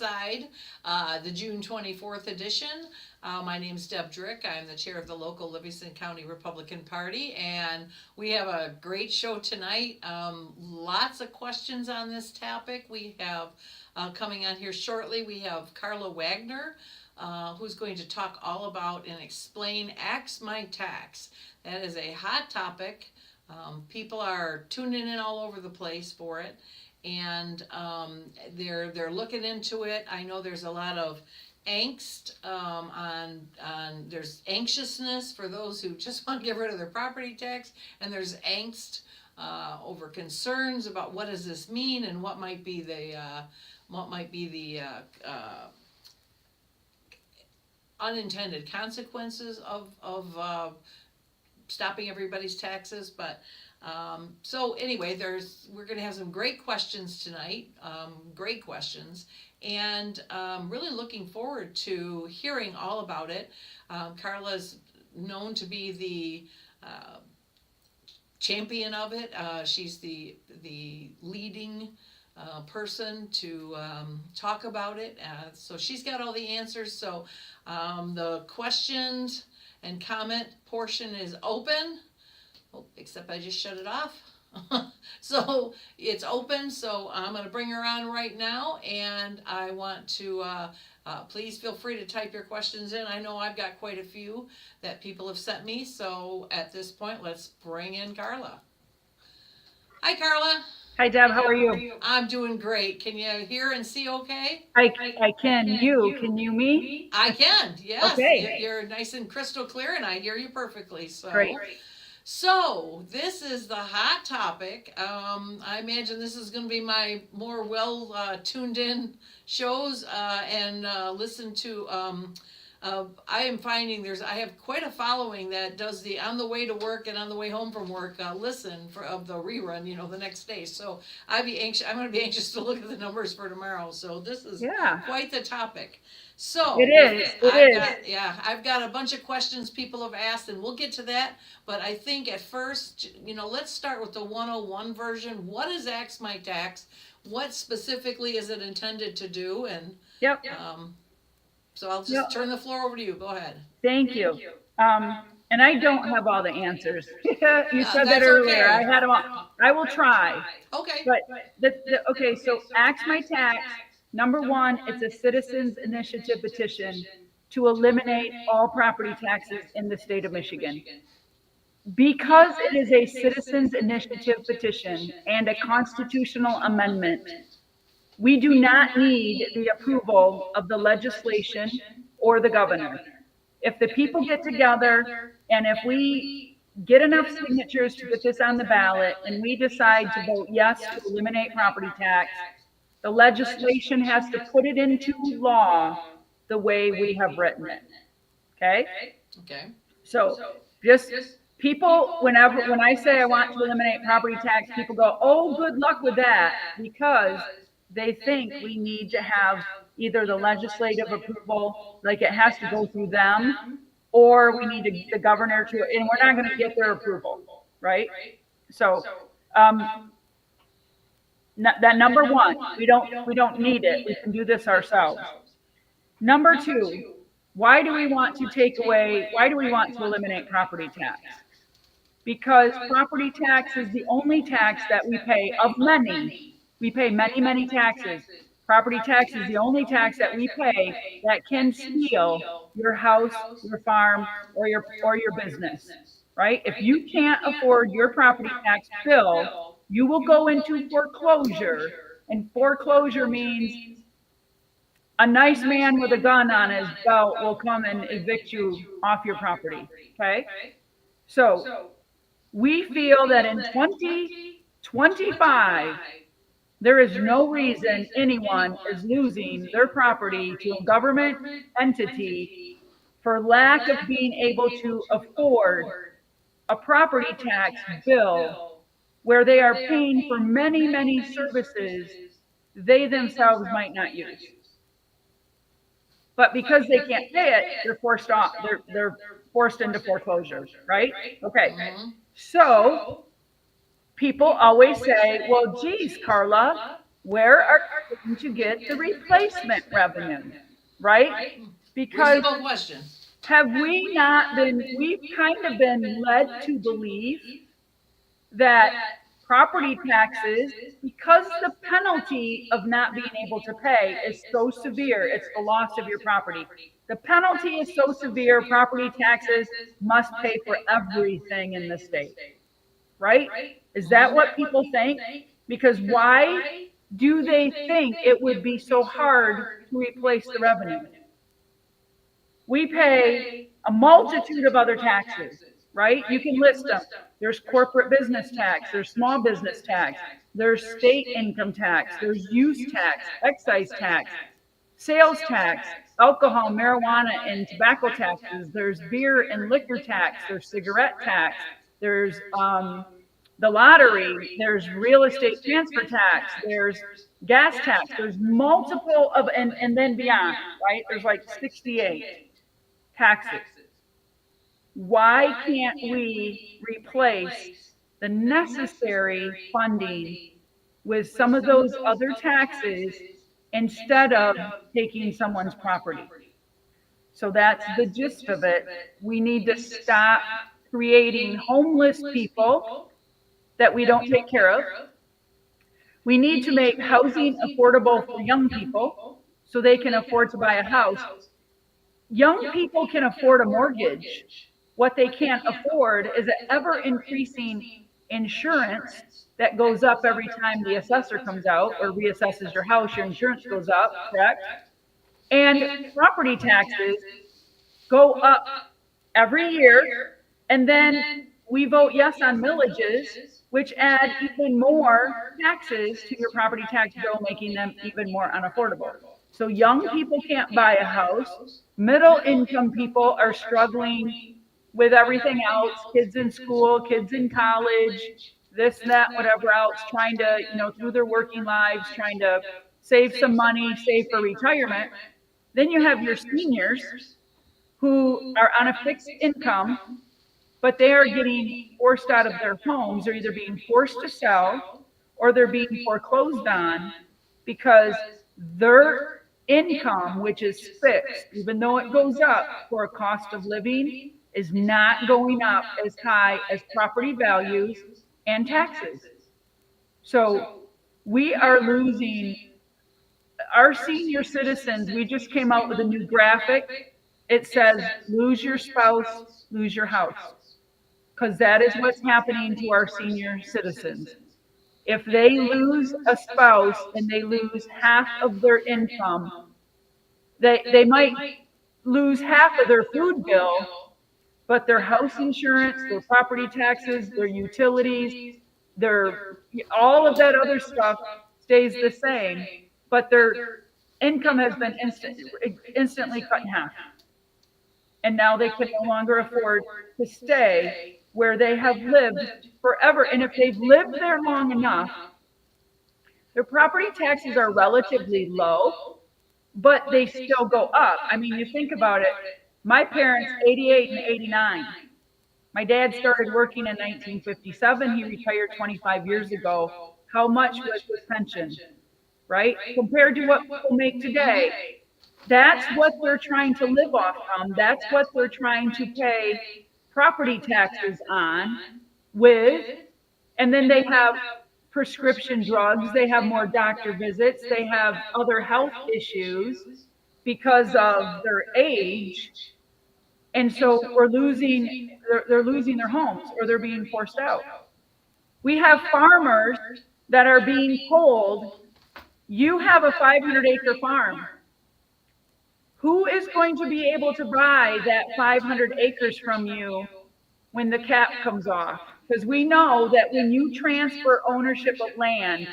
right side, the June 24th edition. My name's Deb Drick. I'm the chair of the local Livingston County Republican Party, and we have a great show tonight. Lots of questions on this topic. We have coming on here shortly, we have Karla Wagner, who's going to talk all about and explain AXMITAX. That is a hot topic. People are tuning in all over the place for it, and they're looking into it. I know there's a lot of angst there's anxiousness for those who just want to get rid of their property tax, and there's angst over concerns about what does this mean and what might be the unintended consequences of stopping everybody's taxes. But so anyway, we're going to have some great questions tonight, great questions, and really looking forward to hearing all about it. Karla's known to be the champion of it. She's the leading person to talk about it. So she's got all the answers. So the questions and comment portion is open. Oh, except I just shut it off. So it's open, so I'm going to bring her on right now, and I want to please feel free to type your questions in. I know I've got quite a few that people have sent me, so at this point, let's bring in Karla. Hi, Karla. Hi, Deb. How are you? I'm doing great. Can you hear and see okay? I can. Can you me? I can, yes. Okay. You're nice and crystal clear, and I hear you perfectly. So. Great. So this is the hot topic. I imagine this is going to be my more well tuned in shows and listen to. I am finding I have quite a following that does the on the way to work and on the way home from work listen of the rerun, the next day. So I'm going to be anxious to look at the numbers for tomorrow. So this is quite the topic. So it is. I've got a bunch of questions people have asked, and we'll get to that. But I think at first, let's start with the 101 version. What is AXMITAX? What specifically is it intended to do? And so I'll just turn the floor over to you. Go ahead. Thank you. And I don't have all the answers. You said that earlier. Okay. I had them all. I will try. Okay. But okay. So AXMITAX. Number one, it's a citizens initiative petition to eliminate all property taxes in the state of Michigan. Because it is a citizens initiative petition and a constitutional amendment, we do not need the approval of the legislation or the governor. If the people get together and if we get enough signatures to get this on the ballot and we decide to vote yes to eliminate property tax, the legislation has to put it into law the way we have written it. Okay? So just people, when I say I want to eliminate property tax, people go, oh, good luck with that, because they think we need to have either the legislative approval, like it has to go through them, or we need the governor to, and we're not going to get their approval, right? So, that number one, we don't need it. We can do this ourselves. Number two, why do we want to eliminate property tax? Because property tax is the only tax that we pay of many. We pay many taxes. Property tax is the only tax that we pay that can steal your house, your farm, or your business, right? If you can't afford your property tax bill, you will go into foreclosure, and foreclosure means a nice man with a gun on his belt will come and evict you off your property, okay? So we feel that in 2025, there is no reason anyone is losing their property to a government entity for lack of being able to afford a property tax bill where they are paying for many services they themselves might not use. But because they can't pay it, they're forced into foreclosure, right? Okay. So people always say, well, geez, Karla, Where are you going to get the replacement revenue, right? Because Reasonable question. have we not been, we've kind of been led to believe that property taxes, because the penalty of not being able to pay is so severe, it's the loss of your property. The penalty is so severe, property taxes must pay for everything in the state, right? Is that what people think? Because why do they think it would be so hard to replace the revenue? We pay a multitude of other taxes, right? You can list them. There's corporate business tax, there's small business tax, there's state income tax, there's use tax, excise tax, sales tax, alcohol, marijuana, and tobacco taxes, there's beer and liquor tax, there's cigarette tax, there's the lottery, there's real estate transfer tax, there's gas tax, there's multiple of, and then beyond, right? There's like 68 taxes. Why can't we replace the necessary funding with some of those other taxes instead of taking someone's property? So that's the gist of it. We need to stop creating homeless people that we don't take care of. We need to make housing affordable for young people so they can afford to buy a house. Young people can afford a mortgage. What they can't afford is an ever increasing insurance that goes up every time the assessor comes out or reassesses your house, your insurance goes up, correct? And property taxes go up every year. And then we vote yes on millages, which add even more taxes to your property tax bill, making them even more unaffordable. So young people can't buy a house. Middle income people are struggling with everything else, kids in school, kids in college, this, that, whatever else, trying to, through their working lives, trying to save some money, save for retirement. Then you have your seniors who are on a fixed income, but they are getting forced out of their homes. They're either being forced to sell or they're being foreclosed on because their income, which is fixed, even though it goes up for a cost of living, is not going up as high as property values and taxes. So we are losing our senior citizens. We just came out with a new graphic. It says, lose your spouse, lose your house. Because that is what's happening to our senior citizens. If they lose a spouse and they lose half of their income, they might lose half of their food bill, but their house insurance, their property taxes, their utilities, all of that other stuff stays the same, but their income has been instantly cut in half. And now they can no longer afford to stay where they have lived forever. And if they've lived there long enough, their property taxes are relatively low, but they still go up. I mean, you think about it. My parents, 88 and 89. My dad started working in 1957. He retired 25 years ago. How much was his pension, right? Compared to what people make today. That's what they're trying to live off from. That's what they're trying to pay property taxes on with. And then they have prescription drugs. They have more doctor visits. They have other health issues because of their age. And so they're losing their homes or they're being forced out. We have farmers that are being told, you have a 500-acre farm. Who is going to be able to buy that 500 acres from you when the cap comes off? Because we know that when you transfer ownership of land,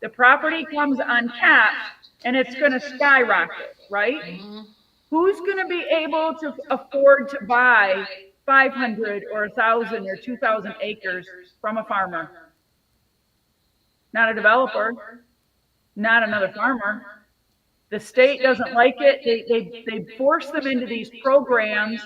the property comes uncapped and it's going to skyrocket, right? Mm-hmm. Who's going to be able to afford to buy 500 or 1,000 or 2,000 acres from a farmer? Not a developer, not another farmer. The state doesn't like it. They force them into these programs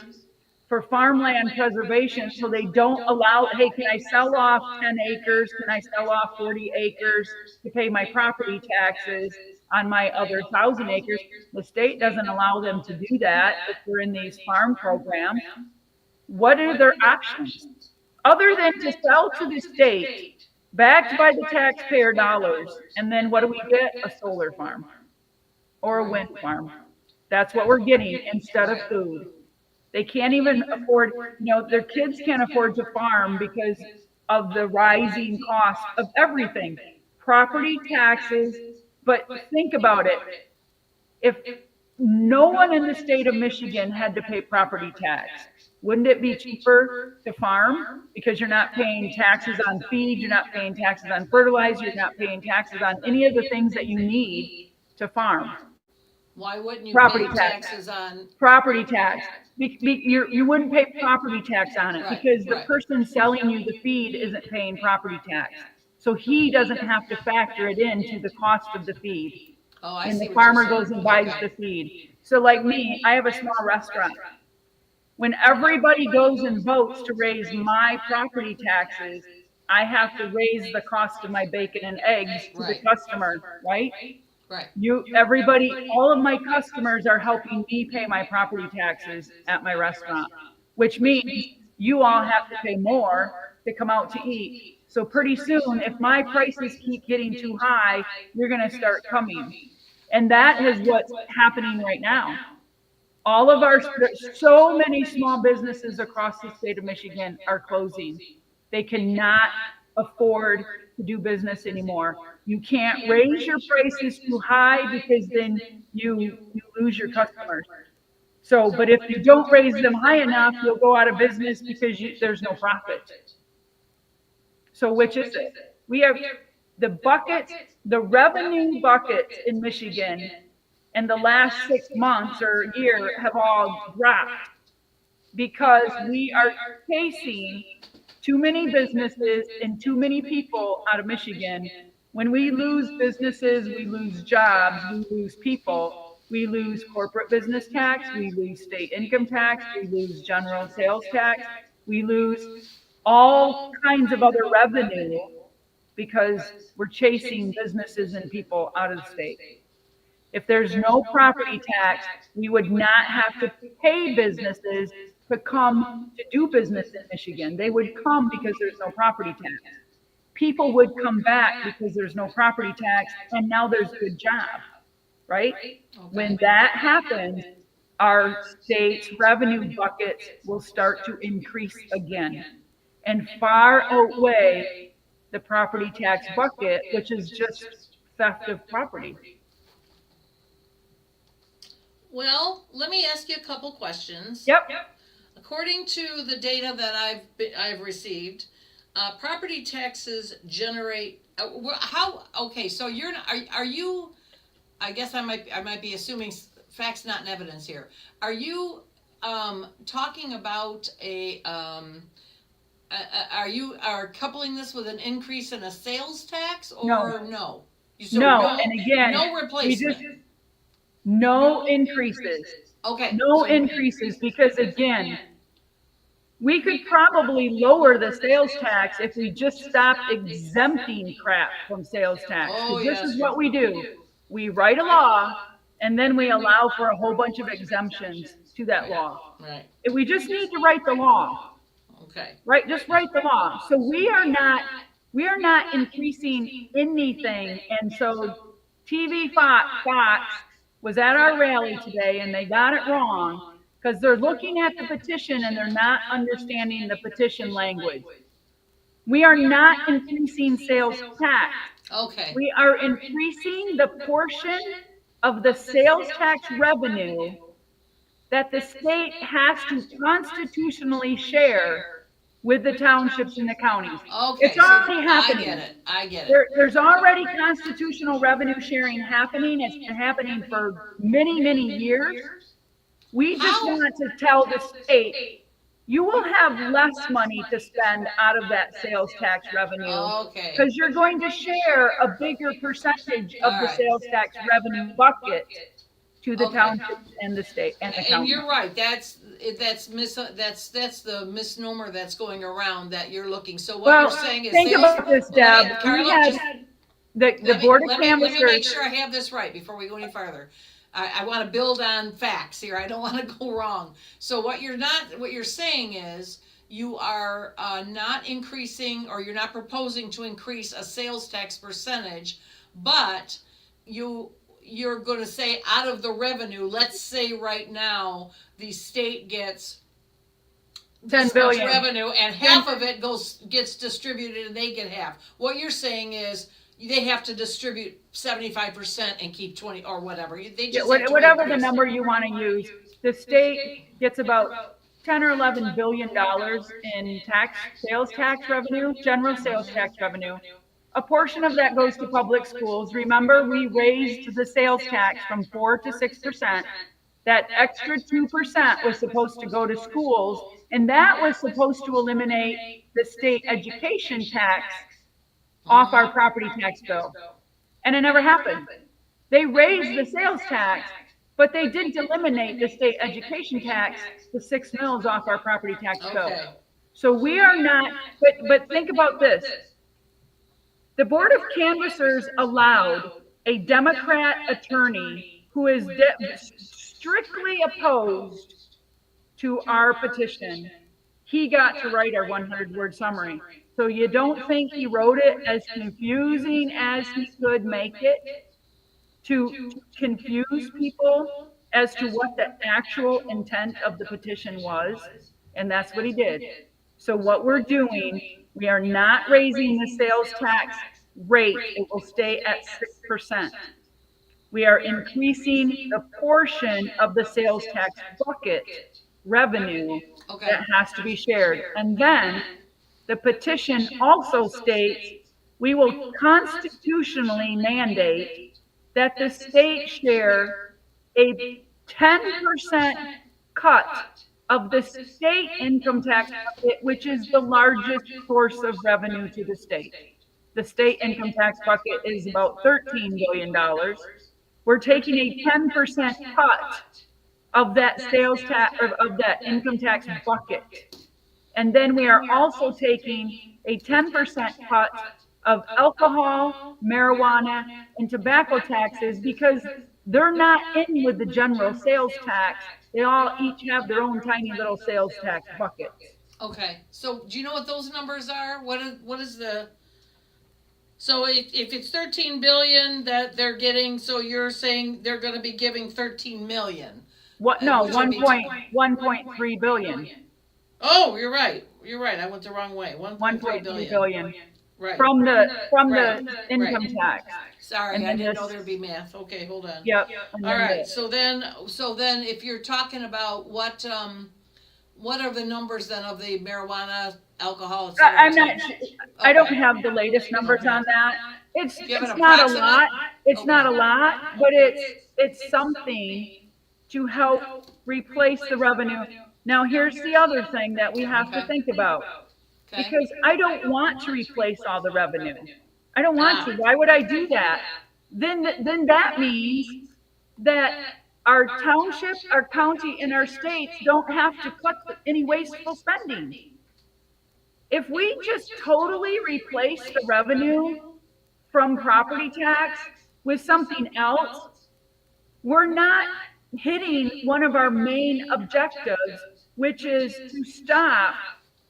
for farmland preservation, so they don't allow, hey, can I sell off 10 acres? Can I sell off 40 acres to pay my property taxes on my other 1,000 acres? The state doesn't allow them to do that if we're in these farm programs. What are their options? Other than to sell to the state, backed by the taxpayer dollars, and then what do we get? A solar farm or a wind farm. That's what we're getting instead of food. They can't even afford, their kids can't afford to farm because of the rising cost of everything. Property taxes, but think about it. If no one in the state of Michigan had to pay property tax, wouldn't it be cheaper to farm? Because you're not paying taxes on feed, you're not paying taxes on fertilizer, you're not paying taxes on any of the things that you need to farm. Why wouldn't you Property pay tax. taxes on? Property tax. You wouldn't pay property tax on it because the person selling you the feed isn't paying property tax. So he doesn't have to factor it into the cost of the feed. Oh, I when see the what you're farmer saying. goes and buys the feed. So like me, I have a small restaurant. When everybody goes and votes to raise my property taxes, I have to raise the cost of my bacon and eggs to the customer, right? Right. Everybody, all of my customers are helping me pay my property taxes at my restaurant, which means you all have to pay more to come out to eat. So pretty soon, if my prices keep getting too high, you're going to start coming. And that is what's happening right now. All of so many small businesses across the state of Michigan are closing. They cannot afford to do business anymore. You can't raise your prices too high because then you lose your customers. So, but if you don't raise them high enough, you'll go out of business because there's no profit. So which is it? We have the buckets, the revenue buckets in Michigan in the last 6 months or year have all dropped because we are chasing too many businesses and too many people out of Michigan. When we lose businesses, we lose jobs, we lose people, we lose corporate business tax, we lose state income tax, we lose general sales tax, we lose all kinds of other revenue because we're chasing businesses and people out of the state. If there's no property tax, we would not have to pay businesses to come to do business in Michigan. They would come because there's no property tax. People would come back because there's no property tax, and now there's a good job, right? When that happens, our state's revenue buckets will start to increase again and far outweigh the property tax bucket, which is just theft of property. Well, let me ask you a couple questions. Yep. According to the data that I've received, property taxes generate okay, so are you, I guess I might be assuming facts not in evidence here. Are you talking about are coupling this with an increase in a sales tax or no? No, and again, no replacement. No increases. Okay. No increases because again, we could probably lower the sales tax if we just stopped exempting crap from sales tax. Because this is what we do. We write a law and then we allow for a whole bunch of exemptions to that law. Right. We just need to write the law. Okay. Right? Just write the law. So we are not increasing anything. And so TV Fox was at our rally today and they got it wrong because they're looking at the petition and they're not understanding the petition language. We are not increasing sales tax. Okay. We are increasing the portion of the sales tax revenue that the state has to constitutionally share with the townships and the counties. Okay, it's already happening. I get it. There's already constitutional revenue sharing happening. It's been happening for many, many years. We just want to tell the state, you will have less money to spend out of that sales tax revenue because you're going to share a bigger percentage of the sales tax revenue bucket to the Okay. townships and the state and the And county. you're right, that's the misnomer that's going around that you're looking, so what Well, you're saying is think sales. about this, Let Deb. me, We Karla, had just the Board of let me make Canvassers. sure I have this right before we go any farther. I wanna build on facts here, I don't wanna go wrong. So what you're saying is, you are, not increasing, or you're not proposing to increase a sales tax percentage, but you're gonna say out of the revenue, let's say right now, the state gets 10 this much billion. revenue, and half of it gets distributed and they get half. What you're saying is, they have to distribute 75% and keep 20, or whatever, they Yeah, just have to whatever the increase. number you want to use, the state gets about 10 or 11 billion dollars in sales tax revenue, general sales tax revenue. A portion of that goes to public schools. Remember, we raised the sales tax from 4 to 6%. That extra 2% was supposed to go to schools, and that was supposed to eliminate the state education tax off our property tax bill. And it never happened. They raised the sales tax, but they didn't eliminate the state education tax, the 6 mills off our property tax bill. Okay, So we are not, but think about this. The Board of Canvassers allowed a Democrat attorney who is strictly opposed to our petition. He got to write our 100-word summary. So you don't think he wrote it as confusing as he could make it to confuse people as to what the actual intent of the petition was? And that's what he did. So what we're doing, we are not raising the sales tax rate. It will stay at 6%. We are increasing the portion of the sales tax bucket revenue okay, that has to be shared. And then the petition also states we will constitutionally mandate that the state share a 10% cut of the state income tax bucket, which is the largest source of revenue to the state. The state income tax bucket is about $13 billion. We're taking a 10% cut of that sales tax, of that income tax bucket. And then we are also taking a 10% cut of alcohol, marijuana, and tobacco taxes because they're not in with the general sales tax. They all each have their own tiny little sales tax buckets. okay, so do you know what those numbers are? What is the, so if it's 13 billion that they're getting, so you're saying they're gonna be giving 13 million? What, no, Which would be 1.3 billion. Oh, you're right, I went the wrong way, 1.3 1.3 billion. billion Right, from the Right, income right. tax. sorry, and I then didn't know this- there'd be math, okay, hold on. Yep. And then Alright, the- so then if you're talking about what are the numbers then of the marijuana, alcohol, et cetera? I'm not, I don't Okay. have the latest numbers on that. It's Do you have an not a approximate? lot. It's Okay. not a lot, but it's something to help replace the revenue. Now, here's the other thing that we have to Okay. think about, Okay. because I don't want to replace all the revenue. I don't want Ah. to. Why would I do that? Then that means that our township, our county, and our states don't have to cut any wasteful spending. If we just totally replace the revenue from property tax with something else, we're not hitting one of our main objectives, which is to stop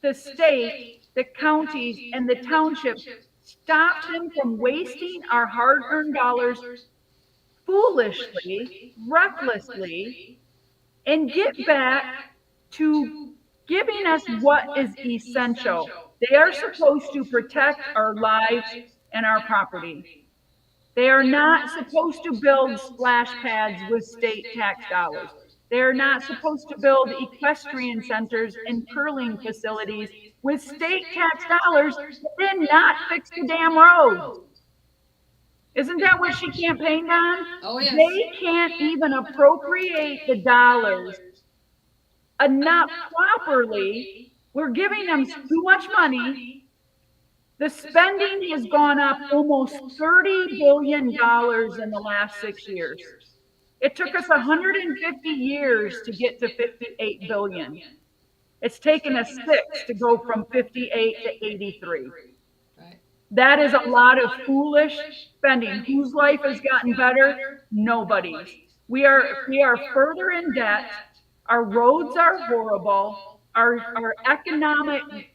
the state, the counties, and the townships, stop them from wasting our hard-earned dollars foolishly, recklessly, and get back to giving us what is essential. They are supposed to protect our lives and our property. They are not supposed to build splash pads with state tax dollars. They are not supposed to build equestrian centers and curling facilities with state tax dollars, but then not fix the damn roads. Isn't that what she campaigned on? Oh, yes. They can't even appropriate the dollars enough properly. We're giving them too much money. The spending has gone up almost $30 billion in the last 6 years. It took us 150 years to get to 58 billion. It's taken us 6 to go from 58 to 83. Right. That is a lot of foolish spending. Whose life has gotten better? Nobody's. We are further in debt. Our roads are horrible. Our economic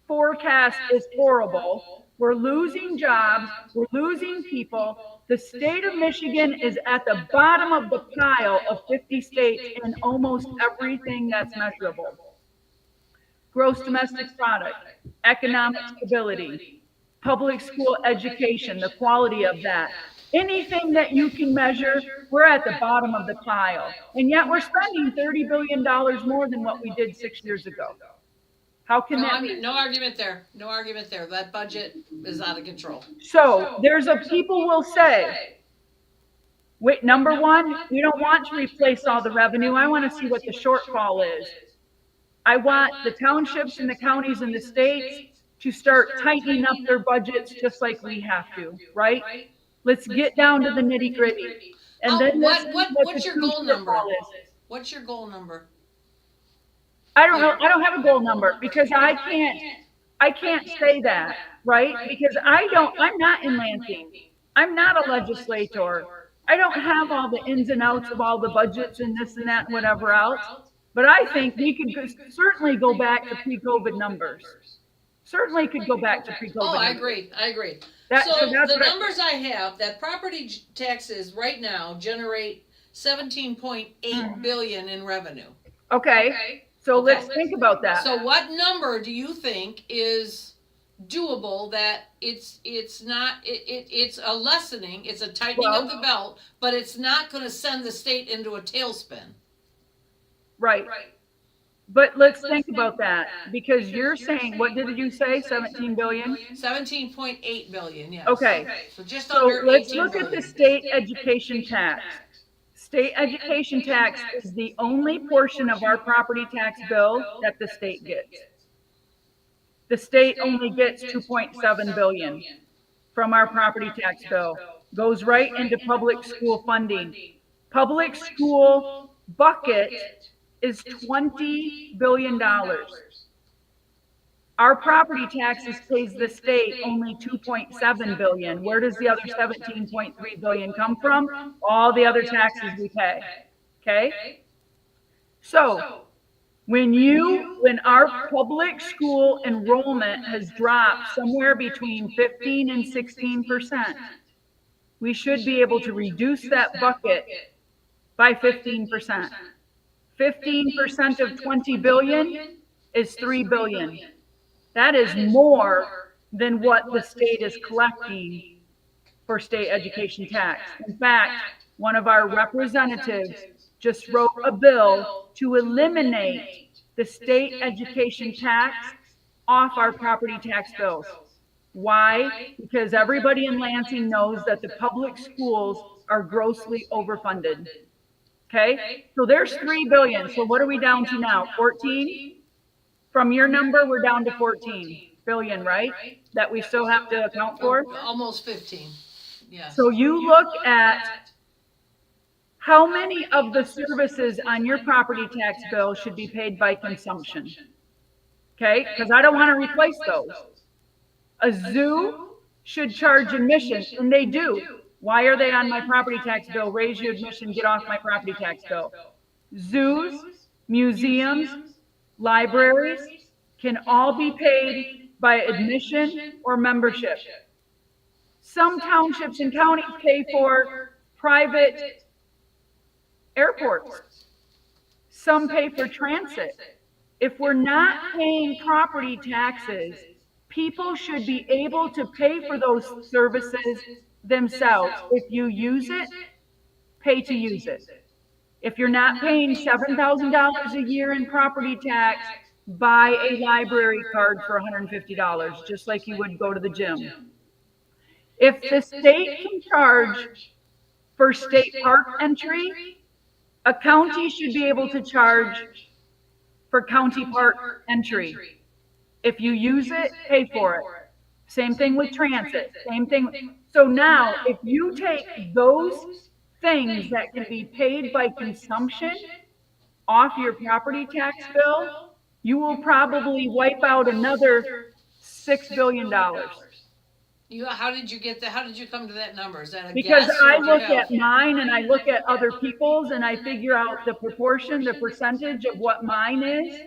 forecast is horrible. We're losing jobs. We're losing people. The state of Michigan is at the bottom of the pile of 50 states in almost everything that's measurable. Gross domestic product, economic stability, public school education, the quality of that. Anything that you can measure, we're at the bottom of the pile. And yet we're spending $30 billion more than what we did 6 years ago. How can that be? No argument there. No argument there. That budget is out of control. So there's a people will say, wait, number one, we don't want to replace all the revenue. I want to see what the shortfall is. I want the townships and the counties and the states to start tightening up their budgets just like we have to, right? Let's get down to the nitty gritty. And then what's your goal number? What's your goal number? I don't know. I don't have a goal number because I can't say that, right? Because I'm not in Lansing. I'm not a legislator. I don't have all the ins and outs of all the budgets and this and that and whatever else. But I think we could certainly go back to pre-COVID numbers. Certainly could go back to pre-COVID numbers. I agree. So the numbers I have, that property taxes right now generate 17.8 billion in revenue. Okay. So let's think about that. So what number do you think is doable that it's a lessening, it's a tightening of the belt, but it's not going to send the state into a tailspin? Right. But let's think about that because you're saying, what did you say? 17 billion? 17.8 billion, yes. Okay. So let's look at the state education tax. State education tax is the only portion of our property tax bill that the state gets. The state only gets 2.7 billion from our property tax bill. Goes right into public school funding. Public school bucket is $20 billion. Our property taxes pays the state only 2.7 billion. Where does the other 17.3 billion come from? All the other taxes we pay. Okay? So when our public school enrollment has dropped somewhere between 15 and 16%, we should be able to reduce that bucket by 15%. 15% of 20 billion is 3 billion. That is more than what the state is collecting for state education tax. In fact, one of our representatives just wrote a bill to eliminate the state education tax off our property tax bills. Why? Because everybody in Lansing knows that the public schools are grossly overfunded. Okay, so there's 3 billion. So what are we down to now? 14? From your number, we're down to 14 billion, right? That we still have to account for? Almost 15. Yeah. So you look at how many of the services on your property tax bill should be paid by consumption. Okay, because I don't want to replace those. A zoo should charge admission, and they do. Why are they on my property tax bill? Raise your admission, get off my property tax bill. Zoos, museums, libraries can all be paid by admission or membership. Some townships and counties pay for private airports. Some pay for transit. If we're not paying property taxes, people should be able to pay for those services themselves. If you use it, pay to use it. If you're not paying $7,000 a year in property tax, buy a library card for $150, just like you would go to the gym. If the state can charge for state park entry, a county should be able to charge for county park entry. If you use it, pay for it. Same thing with transit, same thing. So now, if you take those things that can be paid by consumption off your property tax bill, you will probably wipe out another $6 billion. How did you get that? How did you come to that number? Is that a Because guess? I Or do you look have? at mine and I look at other people's and I figure out the proportion, the percentage of what mine is.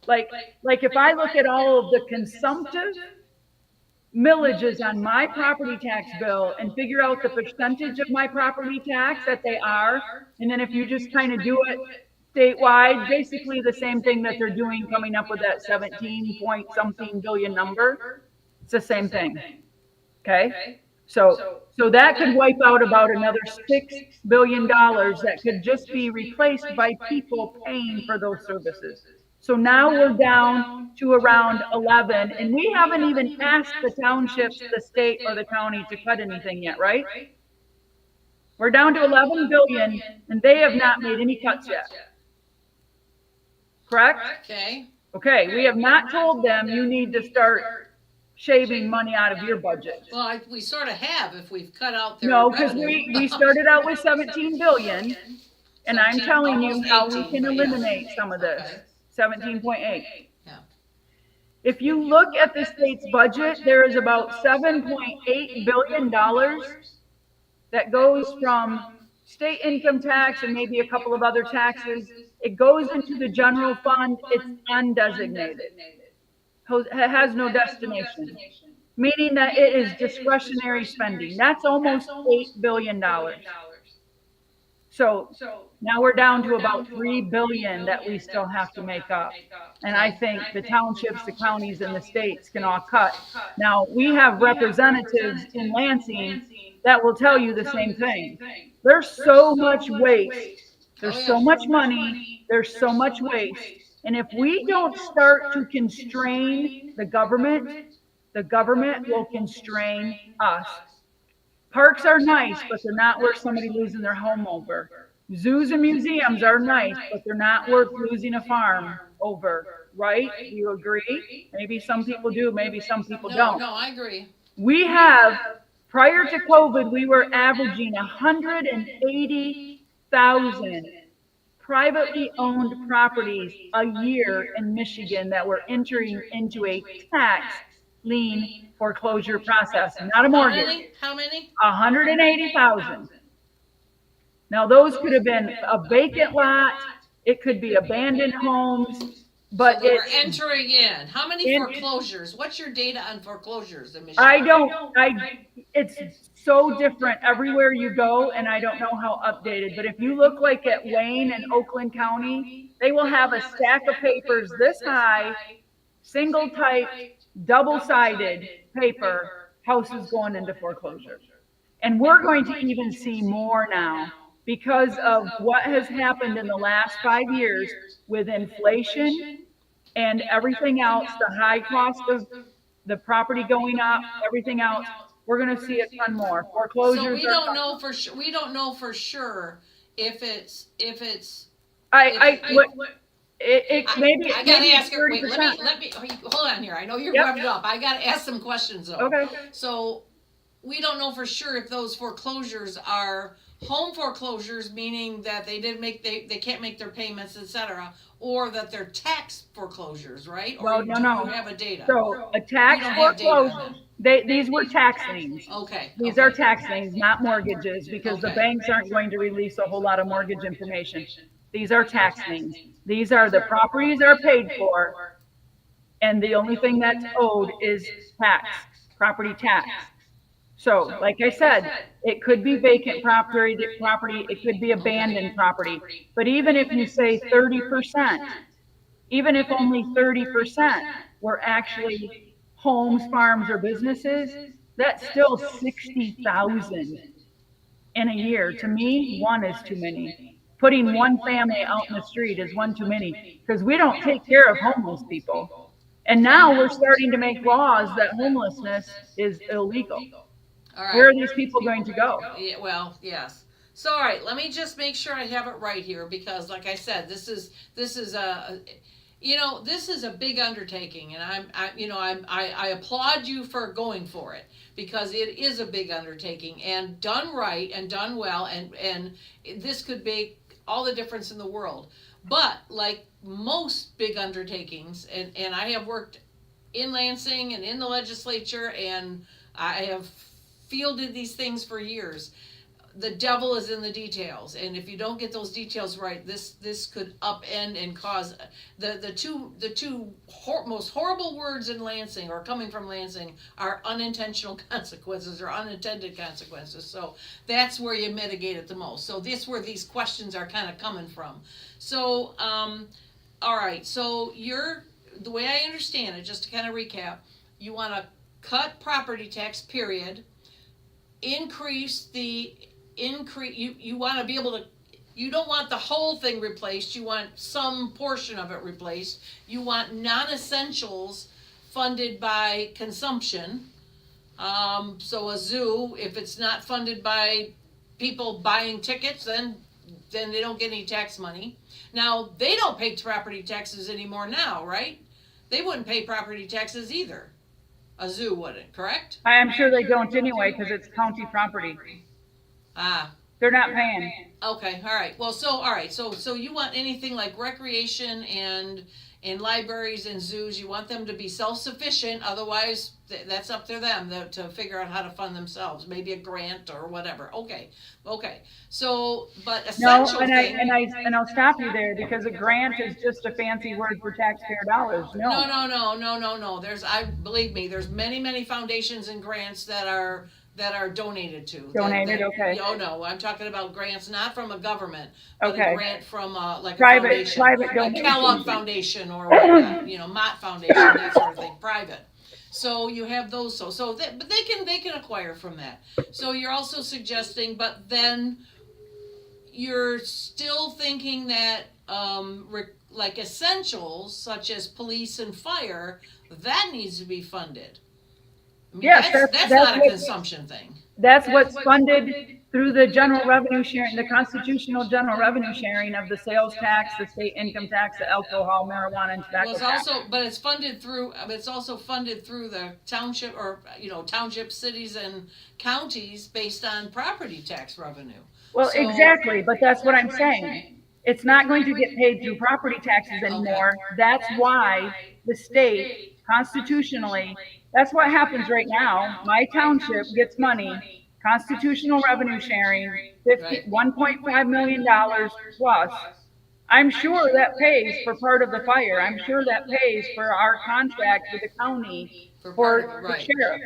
Like, if I look at all of the consumptive millages on my property tax bill and figure out the percentage of my property tax that they are, and then if you just kind of do it statewide, basically the same thing that they're doing, coming up with that 17 point something billion number, it's the same thing. Okay? So that could wipe out about another $6 billion that could just be replaced by people paying for those services. So now we're down to around 11, and we haven't even asked the townships, the state, or the county to cut anything yet, right? We're down to 11 billion, and they have not made any cuts yet. Correct? Okay. Okay, we have not told them you need to start shaving money out of your budget. Well, we sort of have if we've cut out their No, because revenue. we started out with 17 billion, and I'm telling you almost how we 18, can but yes. eliminate some of this. Okay. 17.8. Yeah. If you look at the state's budget, there is about $7.8 billion that goes from state income tax and maybe a couple of other taxes. It goes into the general fund. It's undesignated. It has no destination, meaning that it is discretionary spending. That's almost $8 billion. So now we're down to about $3 billion that we still have to make up. And I think the townships, the counties, and the states can all cut. Now, we have representatives in Lansing that will tell you the same thing. There's so much waste. There's so much money. There's so much waste. And if we don't start to constrain the government will constrain us. Parks are nice, but they're not worth somebody losing their home over. Zoos and museums are nice, but they're not worth losing a farm over, right? Do you agree? Maybe some people do, maybe some people don't. No, I agree. We have, prior to COVID, we were averaging 180,000 privately owned properties a year in Michigan that were entering into a tax lien foreclosure process, not a mortgage. How many? 180,000. Now, those could have been a vacant lot, it could be abandoned homes, but So we're entering in. How many foreclosures? What's your data on foreclosures in Michigan? It's so different everywhere you go, and I don't know how updated, but if you look like at Wayne and Oakland County, they will have a stack of papers this high, single type, double-sided paper, houses going into foreclosure. And we're going to even see more now because of what has happened in the last 5 years with inflation and everything else, the high cost of the property going up, everything else. We're going to see a ton more foreclosures. So we don't know for sure. We don't know for sure if it's. Maybe I gotta ask her. 30%. Wait, let me hold on here. I know you're Yep. revved up. I gotta ask some questions though. Okay. So we don't know for sure if those foreclosures are home foreclosures, meaning that they can't make their payments, etc., or that they're tax foreclosures, right? Or Well, do no. you have a data? So a tax We don't have data on foreclosure, these were tax liens. Okay. These are tax liens, not mortgages, because the Okay. banks aren't going to release a whole lot of mortgage information. These are tax liens. These are the properties are paid for, and the only thing that's owed is tax, property tax. So, like I said, it could be vacant property, it could be abandoned property. But even if you say 30%, even if only 30% were actually homes, farms, or businesses, that's still 60,000 in a year. To me, one is too many. Putting one family out in the street is one too many, because we don't take care of homeless people. And now we're starting to make laws that homelessness is illegal. All right. Where are these people going to go? Yeah, well, yes. So, all right, let me just make sure I have it right here because, like I said, this is This is a big undertaking, and I applaud you for going for it, because it is a big undertaking, and done right and done well, and this could make all the difference in the world. But like most big undertakings, and I have worked in Lansing and in the legislature, and I have fielded these things for years. The devil is in the details, and if you don't get those details right, this could upend and cause the two most horrible words in Lansing, or coming from Lansing, are unintentional consequences or unintended consequences. So that's where you mitigate it the most. So this where these questions are kind of coming from. So all right, so the way I understand it, just to kind of recap, you want to cut property tax, period, increase you want to be able to, you don't want the whole thing replaced, you want some portion of it replaced. You want non-essentials funded by consumption. So a zoo, if it's not funded by people buying tickets, then they don't get any tax money. Now, they don't pay property taxes anymore now, right? They wouldn't pay property taxes either. A zoo wouldn't, correct? I am sure they don't anyway, because it's county property. They're not paying. Okay, all right. Well, so you want anything like recreation and libraries and zoos, you want them to be self-sufficient, otherwise that's up to them to figure out how to fund themselves, maybe a grant or whatever. Okay. So, but essential and I'll stop you there, because a grant is just a fancy word for taxpayer dollars. No. Believe me, there's many foundations and grants that are donated to. Okay. Oh, no, I'm talking about grants not from a government, but Okay. a grant from like Private a foundation. Like donations. Kellogg Foundation or whatnot, Mott Foundation, that sort of thing, private. So you have those, but they can acquire from that. So you're also suggesting, but then you're still thinking that, like essentials such as police and fire, that needs to be funded. I mean, Yes, that's not a consumption thing. That's what's funded through the general revenue sharing, the constitutional general revenue sharing of the sales tax, the state income tax, the alcohol, marijuana, and tobacco tax. It's funded through. It's also funded through the township, or township, cities, and counties based on property tax revenue. Well, exactly, but that's what I'm saying. It's not going to get paid through property taxes anymore. Okay. That's why the state constitutionally. That's what happens right now. My township gets money, constitutional revenue sharing, $1.5 million plus. I'm sure that pays for part of the fire. I'm sure that pays for our contract with the county for the sheriff.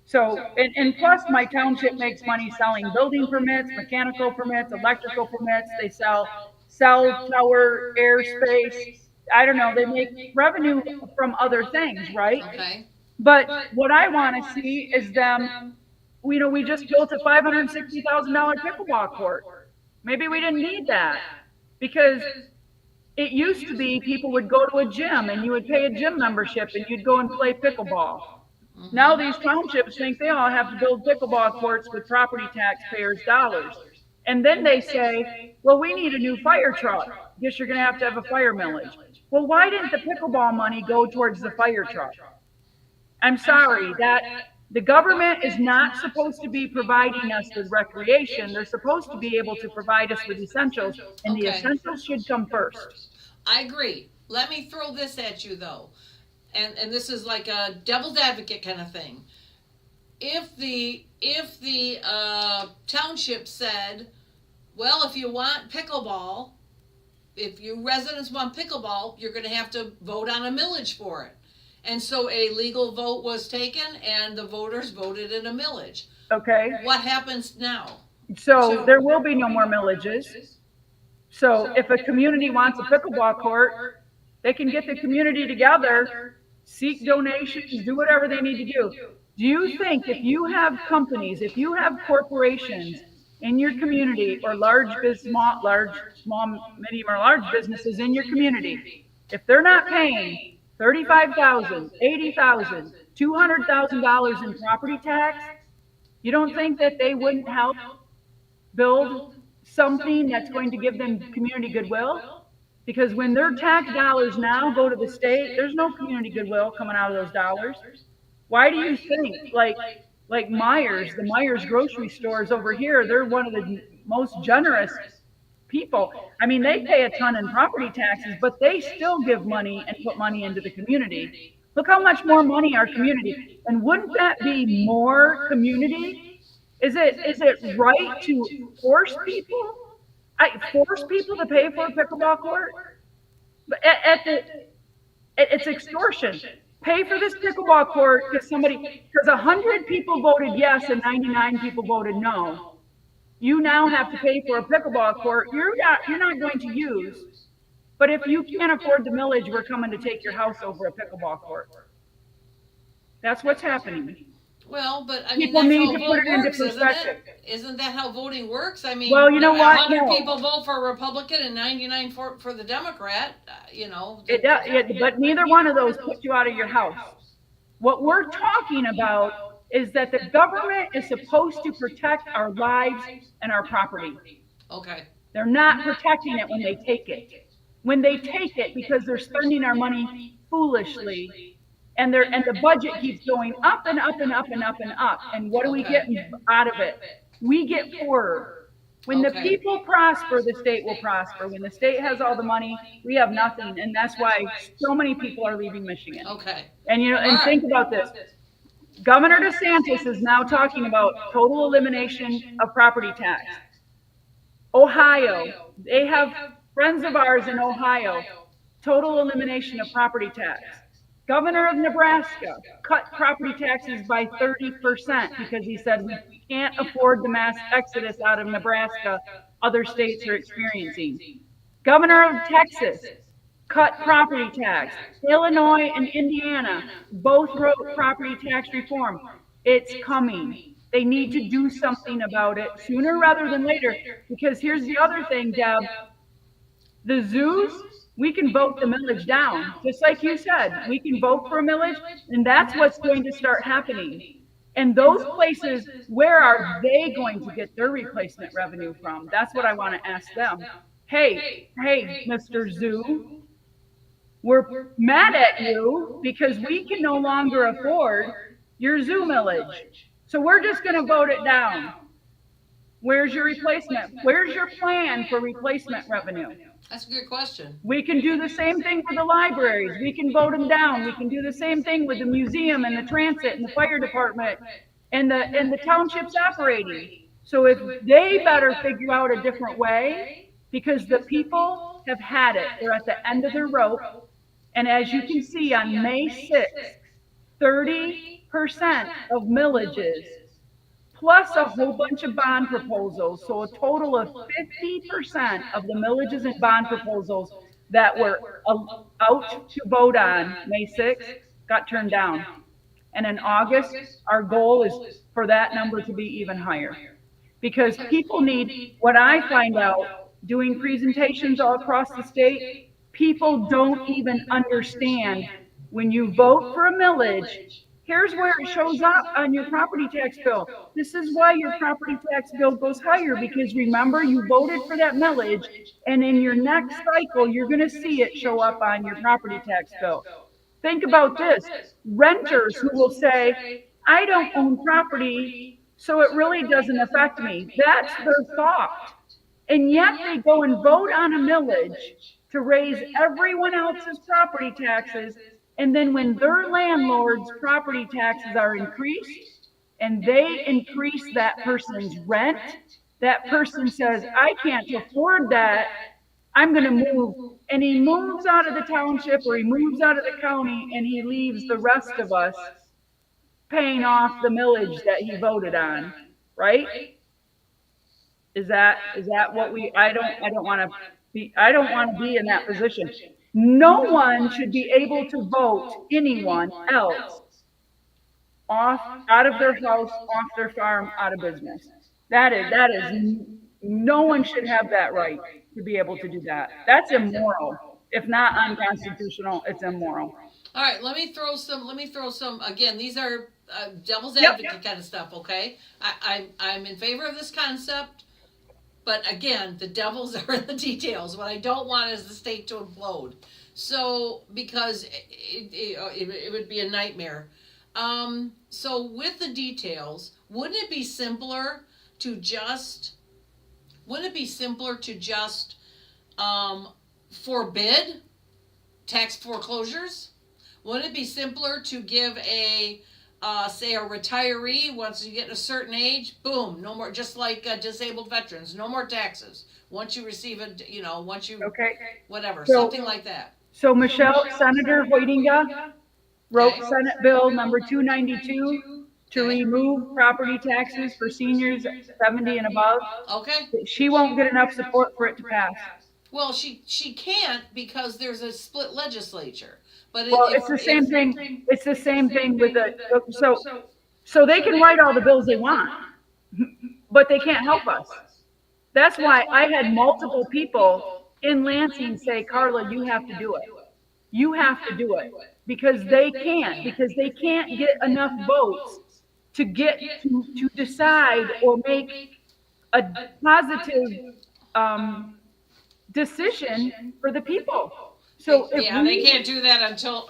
So, and plus my township makes money selling building permits, mechanical permits, electrical permits. They sell cell tower, airspace. I don't know, they make revenue from other things, right? Okay. But what I want to see is them, we just built a $560,000 pickleball court. Maybe we didn't need that, because it used to be people would go to a gym and you would pay a gym membership and you'd go and play pickleball. Mm-hmm. Now these townships think they all have to build pickleball courts with property taxpayers' dollars. And then they say, well, we need a new fire truck. Guess you're going to have a fire millage. Well, why didn't the pickleball money go towards the fire truck? I'm sorry, that the government is not supposed to be providing us with recreation. They're supposed to be able to provide us with essentials, and the essentials should come first. I agree. Let me throw this at you, though, and this is like a devil's advocate kind of thing. If the township said, well, if you want pickleball, if you residents want pickleball, you're going to have to vote on a millage for it. And so a legal vote was taken, and the voters voted in a millage. Okay. What happens now? So there will be no more millages. So if a community wants a pickleball court, they can get the community together, seek donations, do whatever they need to do. Do you think if you have companies, if you have corporations in your community, or small, medium, or large businesses in your community, if they're not paying $35,000, $80,000, $200,000 in property tax, you don't think that they wouldn't help build something that's going to give them community goodwill? Because when their tax dollars now go to the state, there's no community goodwill coming out of those dollars. Why do you think, like Myers, the Myers grocery stores over here, they're one of the most generous people. I mean, they pay a ton in property taxes, but they still give money and put money into the community. Look how much more money our community, and wouldn't that be more community? Is it right to force people? Force people to pay for a pickleball court? But it's extortion. Pay for this pickleball court because 100 people voted yes and 99 people voted no. You now have to pay for a pickleball court you're not going to use. But if you can't afford the millage, we're coming to take your house over a pickleball court. That's what's happening. Well, but I mean, People that's need how to vote put it into works, isn't perspective. it? Isn't that how voting works? I mean, Well, you know what? 100 No. people vote for a Republican and 99 for the Democrat, you know. But neither one of those put you out of your house. What we're talking about is that the government is supposed to protect our lives and our property. Okay. They're not protecting it when they take it. When they take it because they're spending our money foolishly, and the budget keeps going up and up and up and up and up. And what do we get out of it? We get poorer. When the people prosper, the state will prosper. When the state has all the money, we have nothing. And that's why so many people are leaving Michigan. Okay. And think about this. Governor DeSantis is now talking about total elimination of property tax. Ohio, they have friends of ours in Ohio, total elimination of property tax. Governor of Nebraska cut property taxes by 30% because he said we can't afford the mass exodus out of Nebraska other states are experiencing. Governor of Texas cut property tax. Illinois and Indiana both wrote property tax reform. It's coming. They need to do something about it sooner rather than later. Because here's the other thing, Deb. The zoos, we can vote the millage down. Just like you said, we can vote for a millage, and that's what's going to start happening. And those places, where are they going to get their replacement revenue from? That's what I want to ask them. Hey, Mr. Zoo, we're mad at you because we can no longer afford your zoo millage. So we're just going to vote it down. Where's your replacement? Where's your plan for replacement revenue? That's a good question. We can do the same thing for the libraries. We can vote them down. We can do the same thing with the museum and the transit and the fire department and the townships operating. So if they better figure out a different way, because the people have had it. They're at the end of their rope. And as you can see on May 6th, 30% of millages plus a whole bunch of bond proposals. So a total of 50% of the millages and bond proposals that were out to vote on May 6th got turned down. And in August, our goal is for that number to be even higher. Because people need, what I find out doing presentations all across the state, people don't even understand when you vote for a millage. Here's where it shows up on your property tax bill. This is why your property tax bill goes higher, because remember, you voted for that millage, and in your next cycle, you're going to see it show up on your property tax bill. Think about this. Renters who will say, I don't own property, so it really doesn't affect me. That's their thought. And yet they go and vote on a millage to raise everyone else's property taxes. And then when their landlord's property taxes are increased and they increase that person's rent, that person says, I can't afford that, I'm going to move. And he moves out of the township or he moves out of the county and he leaves the rest of us paying off the millage that he voted on, right? Is that what I don't want to be in that position. No one should be able to vote anyone else out of their house, off their farm, out of business. That is, no one should have that right to be able to do that. That's immoral. If not unconstitutional, it's immoral. All right, let me throw some, again, these are devil's advocate kind of stuff, okay? I'm in favor of this concept. But again, the devils are in the details. What I don't want is the state to implode. So, because it would be a nightmare. So with the details, wouldn't it be simpler to just, forbid tax foreclosures? Wouldn't it be simpler to give say a retiree, once you get a certain age, boom, no more, just like disabled veterans, no more taxes. Once you receive Okay. whatever, So- something like that. So Michelle, Senator Hoytinga wrote Okay. Senate Bill number 292 to Okay. remove property taxes for seniors 70 and above. Okay. She won't get enough support for it to pass. Well, she can't because there's a split legislature. But Well, it's the same thing. It's the same thing with so they can write all the bills they want, but they can't help us. That's why I had multiple people in Lansing say, Karla, you have to do it. You have to do it because they can't get enough votes to get to decide or make a positive decision for the people. So if they can't do that until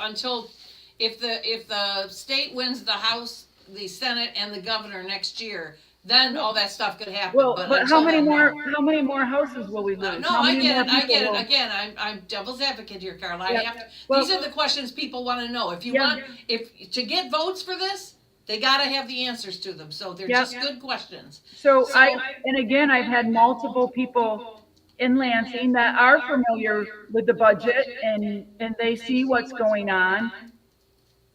if the state wins the House, the Senate, and the governor next year, then all that stuff could happen. Well, but how many until then, no. more houses will we lose? No, How I many get more it. people will- Again, I'm devil's advocate here, Karla. Yeah. I have to, Well- these are the questions people want to know. If you Yeah. want, if to get votes for this, they got to have the answers to them. So they're Yeah. just good questions. So and again, I've had multiple people in Lansing that are familiar with the budget and they see what's going on.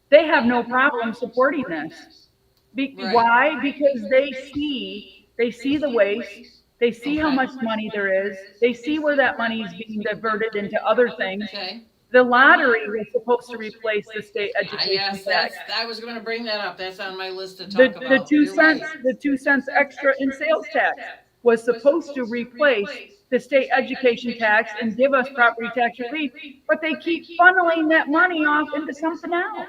They have no problem supporting this. Right. Why? Because they see the waste. They see how much money there is. They see where that money is being diverted into other things. Okay. The lottery was supposed to replace the state Yes, education tax. I was going to bring that up. That's on my list to talk The about. 2 You're right. cents, the 2 cents extra in sales tax was supposed to replace the state education tax and give us property tax relief, but they keep funneling that money off into something else.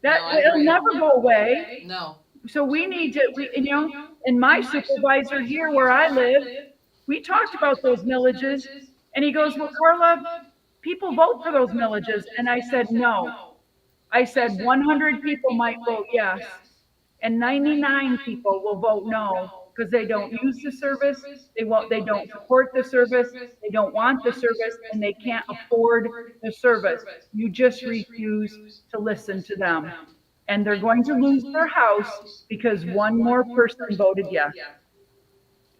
No, I It'll agree. never go away. No. So we need to, and my supervisor here where I live, we talked about those millages, and he goes, well, Karla, people vote for those millages. And I said, no. I said 100 people might vote yes, and 99 people will vote no, because they don't use the service, they don't support the service, they don't want the service, and they can't afford the service. You just refuse to listen to them. And they're going to lose their house because one more person voted yes.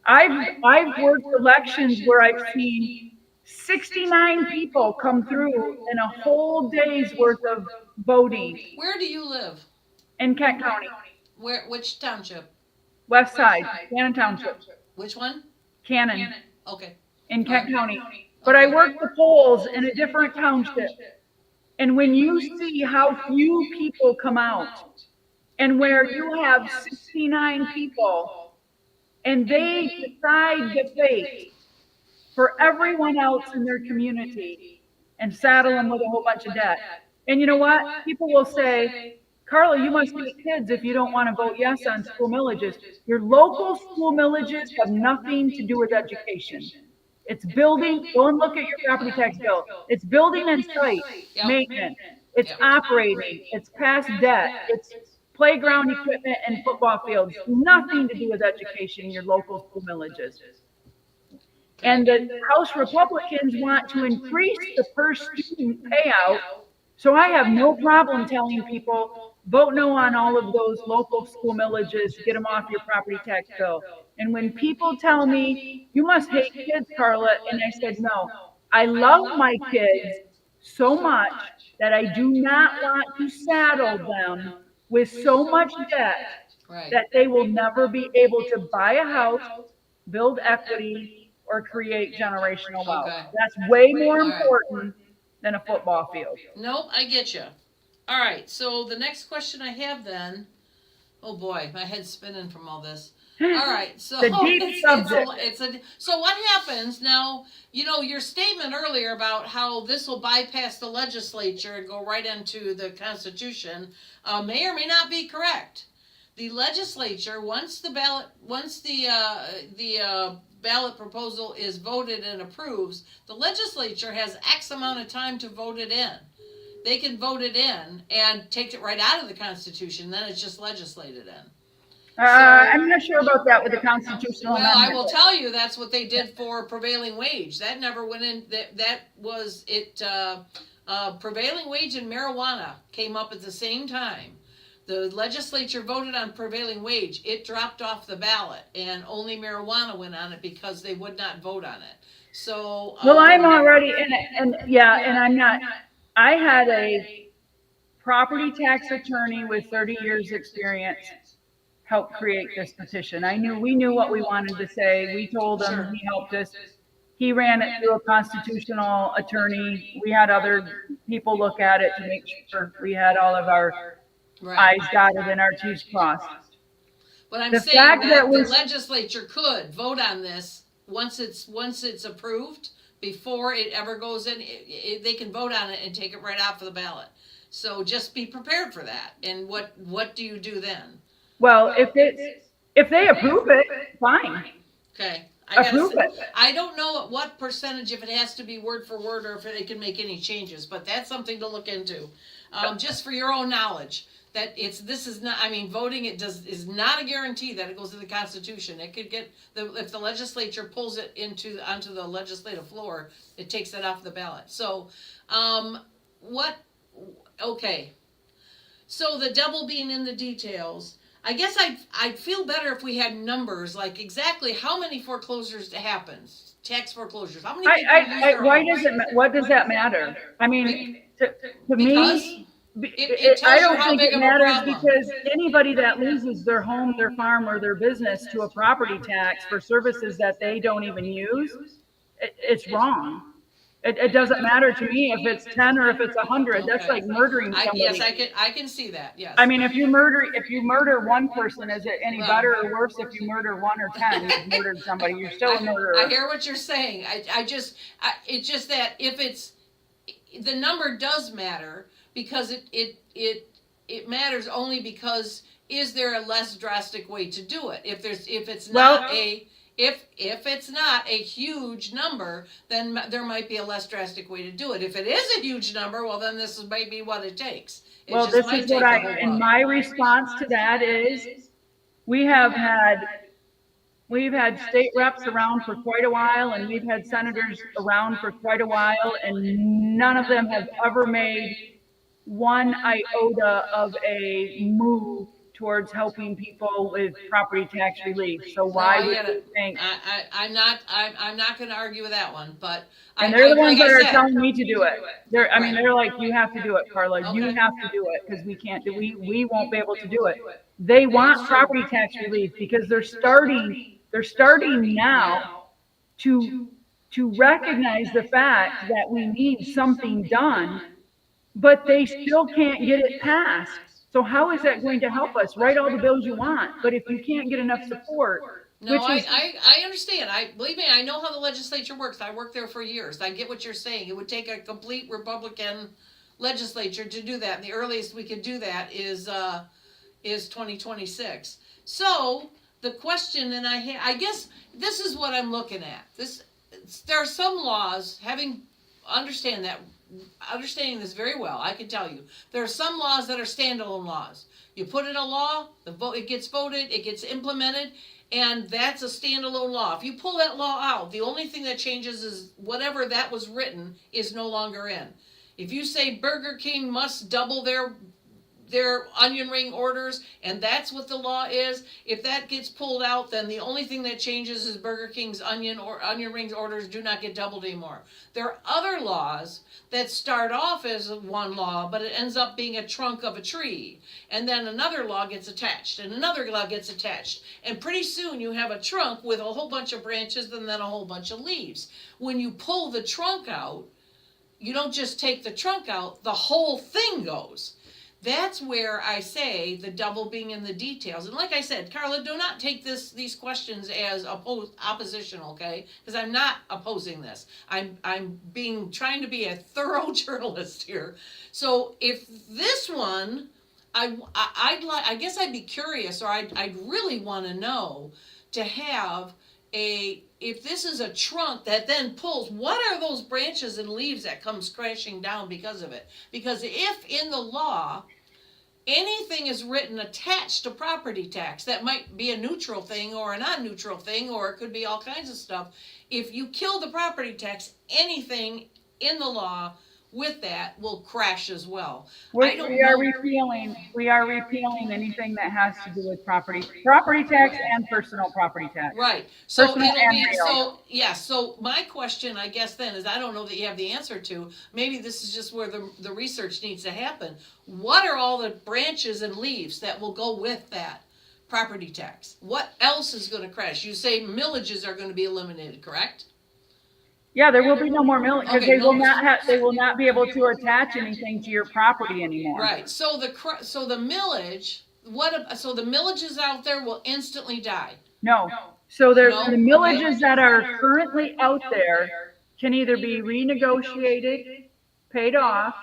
I've worked elections where I've seen 69 people come through in a whole day's worth of voting Where do you live? in Kent County, Which township? west side, Cannon Township, Which one? Cannon, Okay. in Kent County. But I worked the polls in a different township. And when you see how few people come out, and where you have 69 people, and they decide the fate for everyone else in their community and saddle them with a whole bunch of debt. And you know what? People will say, Karla, you must get kids if you don't want to vote yes on school millages. Your local school millages have nothing to do with education. It's building, go and look at your property tax bill. It's building and site maintenance. It's operating, it's past debt, it's playground equipment and football fields. Nothing to do with education, your local school millages. And the House Republicans want to increase the per student payout. So I have no problem telling people, vote no on all of those local school millages, get them off your property tax bill. And when people tell me, you must hate kids, Karla, and I said, no, I love my kids so much that I do not want to saddle them with so much debt that they will never be able to buy a house, build equity, or create generational wealth. Okay. That's way more important than a football field. Nope, I get you. All right, so the next question I have then, oh boy, my head's spinning from all this. All right, so The deep subject. So what happens now? You know, your statement earlier about how this will bypass the legislature and go right into the Constitution may or may not be correct. The legislature, once the ballot proposal is voted and approves, the legislature has X amount of time to vote it in. They can vote it in and take it right out of the Constitution, then it's just legislated in. I'm not sure about that with the constitutional Well, I amendment. will tell you, that's what they did for prevailing wage. That never went in, that was it, prevailing wage and marijuana came up at the same time. The legislature voted on prevailing wage. It dropped off the ballot, and only marijuana went on it because they would not vote on it. So. Well, I'm already in it, and yeah, and I'm not, I had a property tax attorney with 30 years experience help create this petition. We knew what we wanted to say. We told him, Sure. he helped us. He ran it through a constitutional attorney. We had other people look at it to make sure we had all of our Right. I's dotted and our T's crossed. But I'm The saying fact that that the was- legislature could vote on this once it's approved, before it ever goes in, they can vote on it and take it right off of the ballot. So just be prepared for that. And what do you do then? Well, if they approve it, fine. Okay. Approve it. I don't know at what percentage, if it has to be word for word or if they can make any changes, but that's something to look into. Just for your own knowledge, that this is not, I mean, voting is not a guarantee that it goes to the Constitution. It could get, if the legislature pulls it onto the legislative floor, it takes it off the ballot. So, okay. So the devil being in the details, I guess I'd feel better if we had numbers, like exactly how many foreclosures happens, tax foreclosures, how many people lose their homes. What does that matter? I mean, to me, It tells I you don't how think big it of a matters, problem. because anybody that loses their home, their farm, or their business to a property tax for services that they don't even use, it's wrong. It doesn't matter to me if it's 10 or if it's 100. That's like murdering somebody. Yes, I can see that, yes. I mean, if you murder one person, is it any better or worse if you murder 1 or 10? You've murdered somebody. You're still a murderer. I hear what you're saying. It's just that if the number does matter, because it matters only because, is there a less drastic way to do it? If it's not a huge number, then there might be a less drastic way to do it. If it is a huge number, well, then this might be what it takes. Well, this is what and my response to that is, we've had state reps around for quite a while, and we've had senators around for quite a while, and none of them have ever made one iota of a move towards helping people with property tax relief. So why would you think? I'm not going to argue with that one, but and they're the ones that are telling me to do it. They're like, you have to do it, Karla. Okay. You have to do it, because we can't do. We won't be able to do it. They want property tax relief because they're starting now to recognize the fact that we need something done, but they still can't get it passed. So how is that going to help us? Write all the bills you want, but if you can't get enough support. No, I understand. Believe me, I know how the legislature works. I worked there for years. I get what you're saying. It would take a complete Republican legislature to do that. And the earliest we could do that is 2026. So the question, and I guess this is what I'm looking at. There are some laws, understanding this very well, I can tell you, there are some laws that are standalone laws. You put in a law, it gets voted, it gets implemented, and that's a standalone law. If you pull that law out, the only thing that changes is whatever that was written is no longer in. If you say Burger King must double their onion ring orders, and that's what the law is, if that gets pulled out, then the only thing that changes is Burger King's onion rings orders do not get doubled anymore. There are other laws that start off as one law, but it ends up being a trunk of a tree, and then another law gets attached, and another law gets attached, and pretty soon you have a trunk with a whole bunch of branches and then a whole bunch of leaves. When you pull the trunk out, you don't just take the trunk out, the whole thing goes. That's where I say the devil being in the details. And like I said, Karla, do not take these questions as opposition, okay? Because I'm not opposing this. I'm trying to be a thorough journalist here. So if this one, I guess I'd be curious, or I'd really want to know, to have if this is a trunk that then pulls, what are those branches and leaves that comes crashing down because of it? Because if in the law, anything is written attached to property tax, that might be a neutral thing or a non-neutral thing, or it could be all kinds of stuff. If you kill the property tax, anything in the law with that will crash as well. I don't We are know. repealing anything that has to do with property tax and personal property tax. Right, so Personal it'll and be, real. so, yeah, so my question, I guess then, is I don't know that you have the answer to, maybe this is just where the research needs to happen. What are all the branches and leaves that will go with that property tax? What else is gonna crash? You say millages are gonna be eliminated, correct? Yeah, there will be no more millage, because Okay, they will not be able to attach anything to your property anymore. Right, so the millage, so the millages out there will instantly die? No. So there's No? the millages that are currently out there can either be renegotiated, paid off,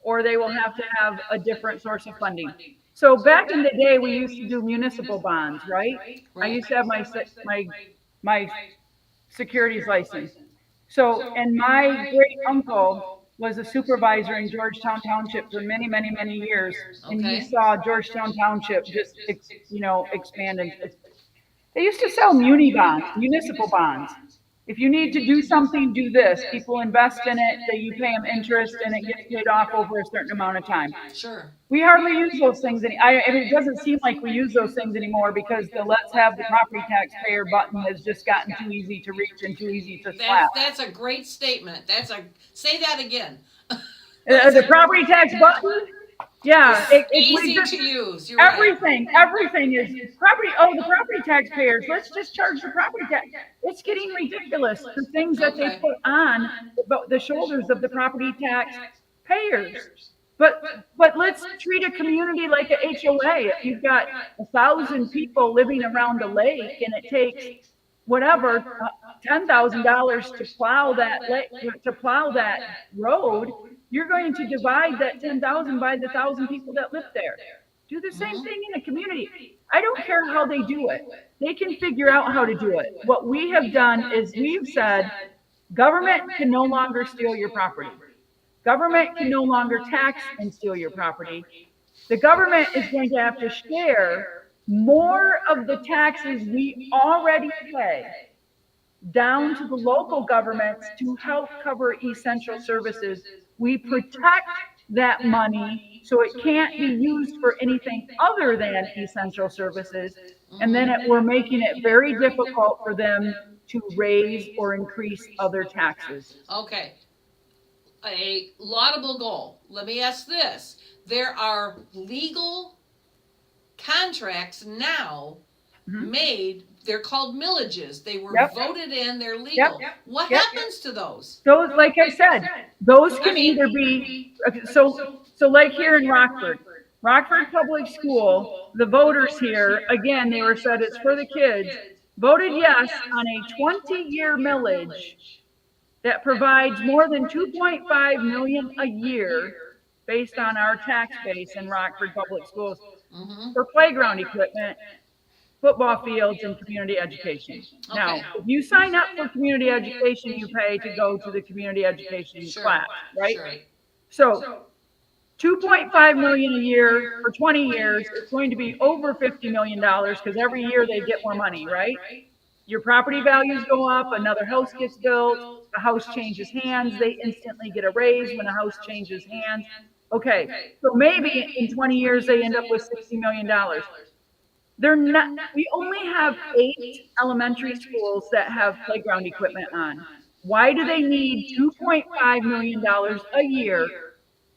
or they will have to have a different source of funding. So back in the day, we used to do municipal bonds, right? I used to have my securities license. So, and my great uncle was a supervisor in Georgetown Township for many, many, many years. And he Okay. saw Georgetown Township just, expand. And they used to sell municipal bonds. If you need to do something, do this. People invest in it, that you pay them interest, and it gets paid off over a certain amount of time. Sure. We hardly use those things. It doesn't seem like we use those things anymore, because the let's have the property taxpayer button has just gotten too easy to reach and too easy to slap. That's a great statement, say that again. The property tax button, yeah. Easy to use, you're right. Everything is property, the property taxpayers, let's just charge the property tax. It's getting ridiculous, the things that they Okay. put on the shoulders of the property tax payers. But let's treat a community like a HOA. If you've got 1,000 people living around a lake and it takes whatever, $10,000 to plow that road, you're going to divide that 10,000 by the 1,000 people that live there. Do the same thing in a community. I don't care how they do it. They can figure out how to do it. What we have done is we've said, government can no longer steal your property. Government can no longer tax and steal your property. The government is going to have to share more of the taxes we already pay down to the local governments to help cover essential services. We protect that money so it can't be used for anything other than essential services. And then we're making it very difficult for them to raise or increase other taxes. Okay, a laudable goal. Let me ask this. There are legal contracts now made, they're called millages. They were voted in, they're legal. What happens to those? Those, like I said, those can either be, so like here in Rockford Public School, the voters here, again, they were said it's for the kids, voted yes on a 20-year millage that provides more than 2.5 million a year based on our tax base in Rockford Public Schools for playground equipment, football fields, and community education. Now, if you sign up for community education, you pay to go to the community education class, right? Sure. So 2.5 million a year for 20 years, it's going to be over $50 million, because every year they get more money, right? Your property values go up, another house gets built, a house changes hands, they instantly get a raise when a house changes hands. Okay, so maybe in 20 years they end up with $60 million. They're not, we only have 8 elementary schools that have playground equipment on. Why do they need $2.5 million a year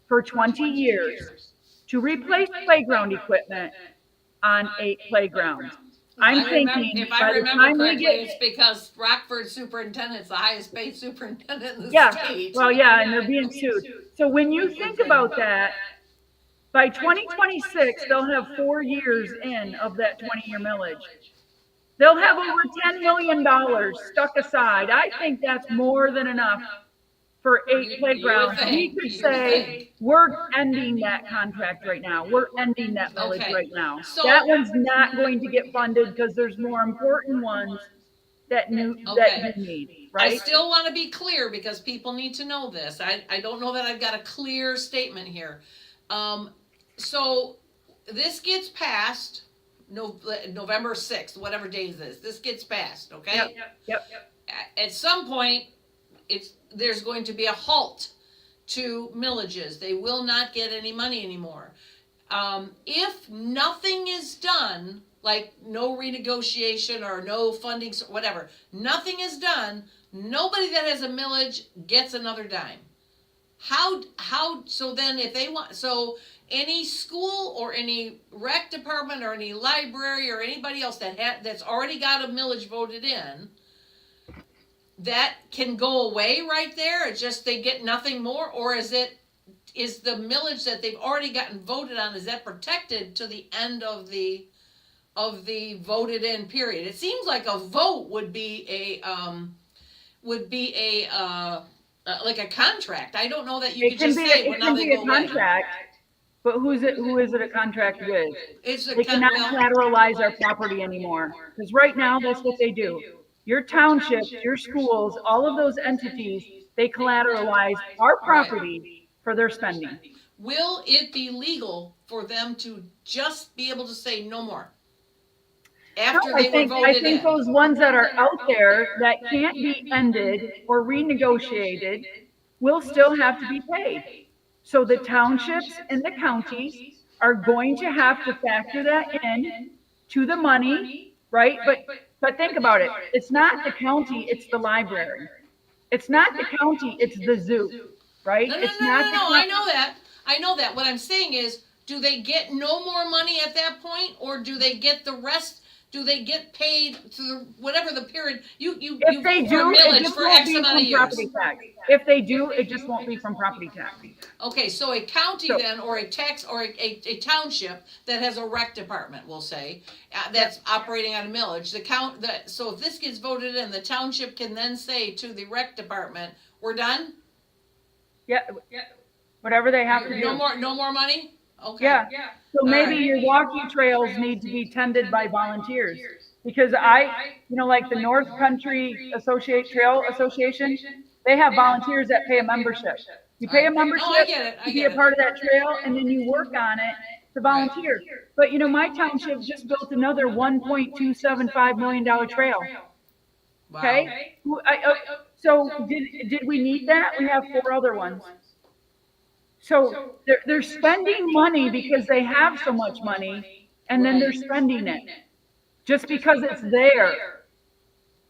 for 20 years to replace playground equipment on 8 playgrounds? I'm thinking, if I remember correctly, it's because Rockford superintendent's the highest paid superintendent in the state. Well, yeah, and they're being sued. So when you think about that, by 2026, they'll have 4 years in of that 20-year millage. They'll have over $10 million stuck aside. I think that's more than enough for 8 playgrounds. We could say, we're ending that contract right now. We're ending that millage right now. So that one's not going to get funded because there's more important ones that you Okay. need, I right? still want to be clear because people need to know this. I don't know that I've got a clear statement here. Um, so this gets passed November 6th, whatever day it is. This gets passed, okay? Yep, yep. At some point, there's going to be a halt to millages. They will not get any money anymore. If nothing is done, like no renegotiation or no funding, whatever, nothing is done, nobody that has a millage gets another dime. So then if they want, so any school or any rec department or any library or anybody else that's already got a millage voted in, that can go away right there. It's just they get nothing more, or is the millage that they've already gotten voted on, is that protected to the end of the voted in period? It seems like a vote would be like a contract. I don't know that you could just say, well, now they go away. But who is it a contract with? It's They cannot collateralize our property anymore. Because right now, that's what they do. Your townships, your schools, all of those entities, they collateralize our property for their spending. Will it be legal for them to just be able to say no more? After I think those ones that are out there that can't be ended or renegotiated will still have to be paid. So the townships and the counties are going to have to factor that in to the money, right? But think about it. It's not the county, it's the library. It's not the county, it's the zoo, right? No, It's no, not no, the no, I know that. I know that. What I'm saying is, do they get no more money at that point, or do they get the rest? Do they get paid through whatever the period you If they vote for do, it millage just for won't X be amount of from years? property tax. If they do, it just won't be from property tax. Okay, so a county So- then, or a tax, or a township that has a rec department, we'll say, that's operating on a millage, so if this gets voted in, the township can then say to the rec department, we're done? Yeah, whatever they have to do. No more money? Okay. Yeah. So maybe right. your walking trails need to be tended by volunteers. Because like the North Country Trail Association, they have volunteers that pay a membership. You pay a membership I get it. to be a part of that trail, and then you work on it to volunteer. But my township just built another $1.275 million trail. Wow. Okay? So did we need that? We have 4 other ones. So they're spending money because they have so much money, and then they're spending it just because it's there.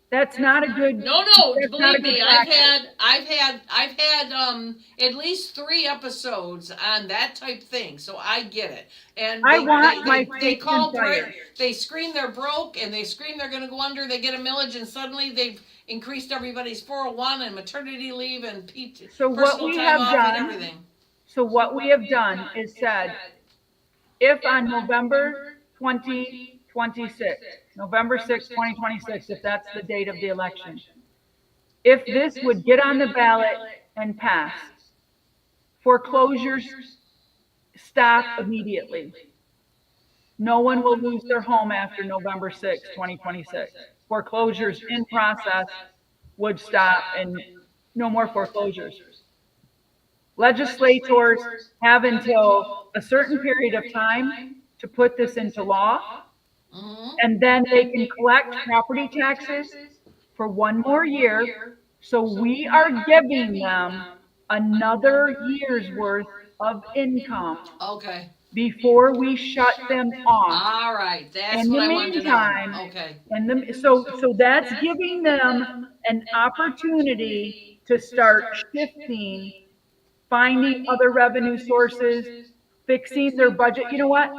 That's not a good. No, believe me, I've had at least 3 episodes on that type thing, so I get it. And they call they scream they're broke, and they scream they're going to go under. They get a millage, and suddenly they've increased everybody's 401 and maternity leave and personal time off and everything. So what we have done is said, if on November 2026, November 6, 2026, if that's the date of the election, if this would get on the ballot and pass, foreclosures stop immediately. No one will lose their home after November 6, 2026. Foreclosures in process would stop, and no more foreclosures. Legislators have until a certain period of time to put this into law, and then they can collect property taxes for 1 more year. So we are giving them another year's worth of income. Okay. Before we shut them off. All right, that's what I wanted to know. Okay. So that's giving them an opportunity to start shifting, finding other revenue sources, fixing their budget. You know what?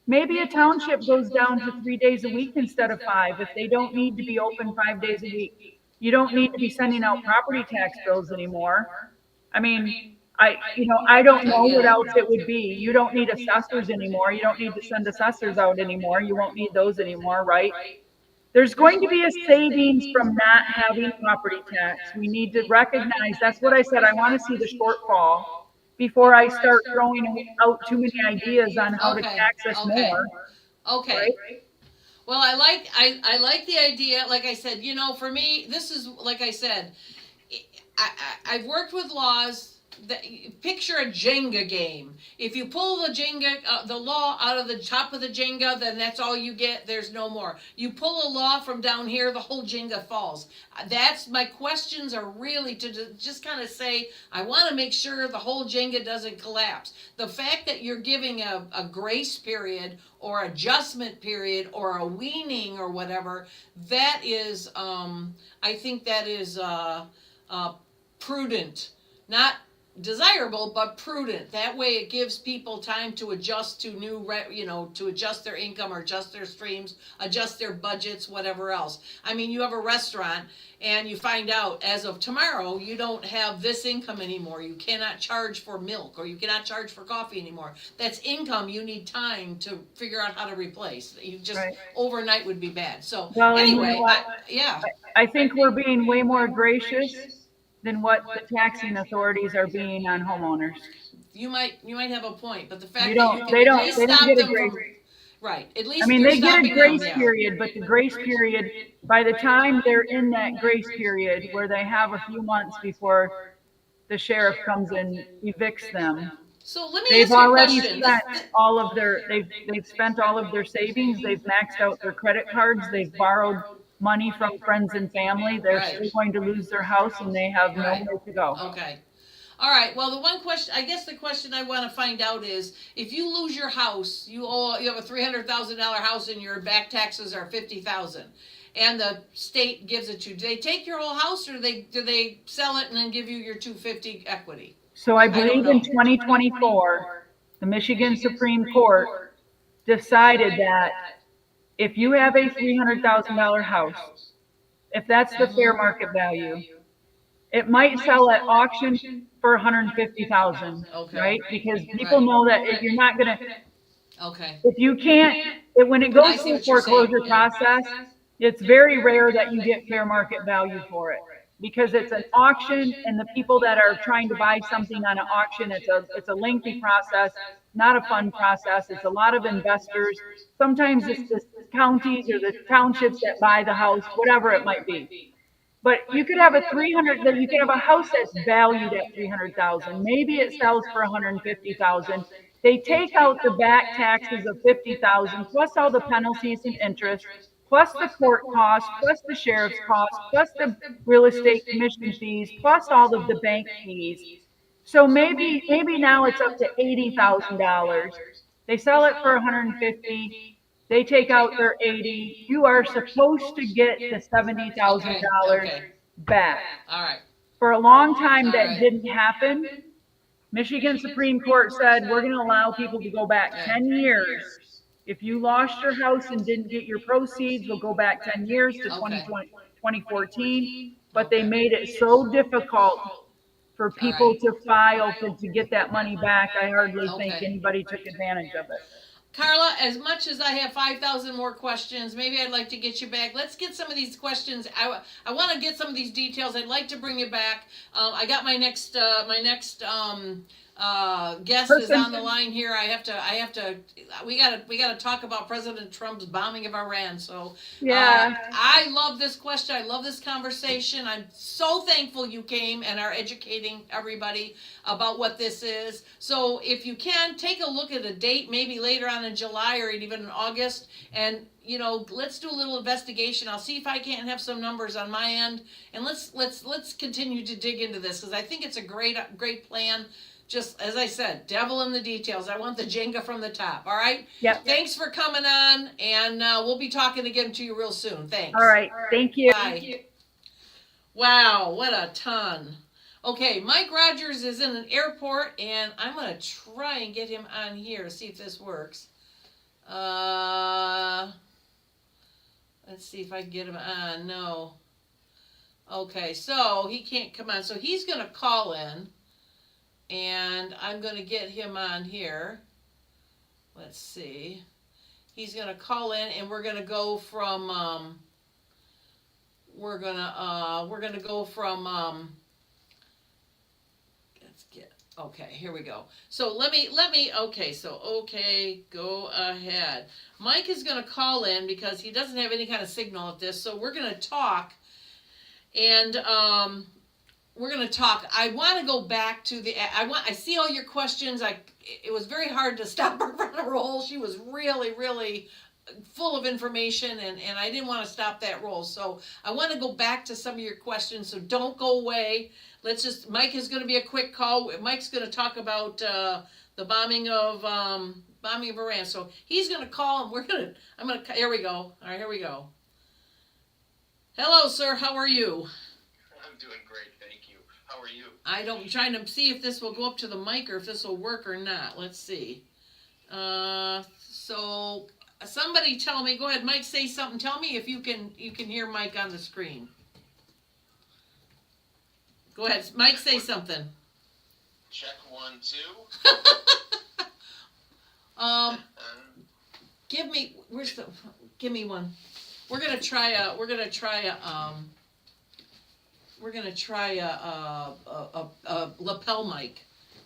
Maybe a township goes down to 3 days a week instead of 5 if they don't need to be open 5 days a week. You don't need to be sending out property tax bills anymore. I mean, I don't know what else it would be. You don't need assessors anymore. You don't need to send assessors out anymore. You won't need those anymore, right? There's going to be a savings from not having property tax. We need to recognize, that's what I said, I want to see the shortfall before I start throwing out too many ideas on how to tax us more. Okay. Right? Well, I like the idea. Like I said, for me, this is like I said, I've worked with laws that picture a Jenga game. If you pull the Jenga, the law out of the top of the Jenga, then that's all you get. There's no more. You pull a law from down here, the whole Jenga falls. That's my questions are really to just kind of say, I want to make sure the whole Jenga doesn't collapse. The fact that you're giving a grace period or adjustment period or a weaning or whatever, that is, I think that is, prudent, not desirable, but prudent. That way it gives people time to adjust to to adjust their income or adjust their streams, adjust their budgets, whatever else. I mean, you have a restaurant and you find out as of tomorrow you don't have this income anymore. You cannot charge for milk or you cannot charge for coffee anymore. That's income you need time to figure out how to replace. You just Right. overnight would be bad. So Well, and you know anyway, what? yeah. I think we're being way more gracious than what the taxing authorities are being on homeowners. You might have a point, but the You fact that you don't, can they at don't, least they don't stop get a them from, grace. right, at I least mean, you're they get a stopping them, grace yeah. period, but the grace period, by the time they're in that grace period where they have a few months before the sheriff comes and evicts them, So let me they've ask you a already question. spent all of their, they've spent all of their savings, they've maxed out their credit cards, they've borrowed money from friends and family, they're Right. still going to lose their house and they have Right. nowhere to go. Okay. All right. Well, the one question, I guess the question I want to find out is, if you lose your house, you have a $300,000 house and your back taxes are 50,000, and the state gives it to you. Do they take your whole house, or do they sell it and then give you your 250 equity? So I don't believe know. in 2024, the Michigan Supreme Court decided that if you have a $300,000 house, if that's the fair market value, it might sell at auction for 150,000, Okay. right? Because people Right. know that you're not gonna, Okay. if you can't, when it I goes see through what you're saying. foreclosure Yeah. process, it's very rare that you get fair market value for it. Because it's an auction and the people that are trying to buy something on an auction, it's a lengthy process, not a fun process. It's a lot of investors. Sometimes it's the counties or the townships that buy the house, whatever it might be. But you could have a 300, that you could have a house that's valued at 300,000. Maybe it sells for 150,000. They take out the back taxes of 50,000 plus all the penalties and interest, plus the court costs, plus the sheriff's costs, plus the real estate commission fees, plus all of the bank fees. So maybe now it's up to $80,000. They sell it for 150. They take out their 80. You are supposed to get the Okay. $70,000 Okay. back. All right. For a long time, All that right. didn't happen. Michigan Supreme Court said, we're going to allow people to go back Yeah. 10 years. If you lost your house and didn't get your proceeds, we'll go back 10 years to Okay. 2014. But they Okay. made it so difficult for All people right. to file to get that money back. I hardly think Okay. anybody took advantage of it. Carla, as much as I have 5,000 more questions, maybe I'd like to get you back. Let's get some of these questions. I want to get some of these details. I'd like to bring you back. I got my next guest is Person. on the line here. I have to. We gotta talk about President Trump's bombing of Iran. So Yeah. I love this question. I love this conversation. I'm so thankful you came and are educating everybody about what this is. So if you can, take a look at a date, maybe later on in July or even in August, and let's do a little investigation. I'll see if I can't have some numbers on my end, and let's continue to dig into this, because I think it's a great plan. Just as I said, devil in the details. I want the Jenga from the top. All right. Yep. Thanks for coming on, and we'll be talking again to you real soon. Thanks. All right. Thank you. Bye. Wow, what a ton. Okay, Mike Rogers is in an airport, and I'm gonna try and get him on here to see if this works. Let's see if I can get him on. No. Okay, so he can't come on. So he's gonna call in, and I'm gonna get him on here. Let's see. He's gonna call in, and we're gonna go from let's Okay, here we go. So okay, go ahead. Mike is gonna call in because he doesn't have any kind of signal at this, so we're gonna talk. And, we're gonna talk. I wanna go back to I see all your questions. It was very hard to stop her from the roll. She was really, really full of information, and I didn't want to stop that roll. So I want to go back to some of your questions, so don't go away. Mike is going to be a quick call. Mike's going to talk about the bombing of Iran. So he's going to call, and here we go. All right, here we go. Hello, sir. How are you? I'm doing great, thank you. How are you? I'm trying to see if this will go up to the mic or if this will work or not. Let's see. So somebody tell me. Go ahead, Mike. Say something. Tell me if you can hear Mike on the screen. Go ahead, Mike. Say something. Check 1, 2. Give me one. We're gonna try a lapel mic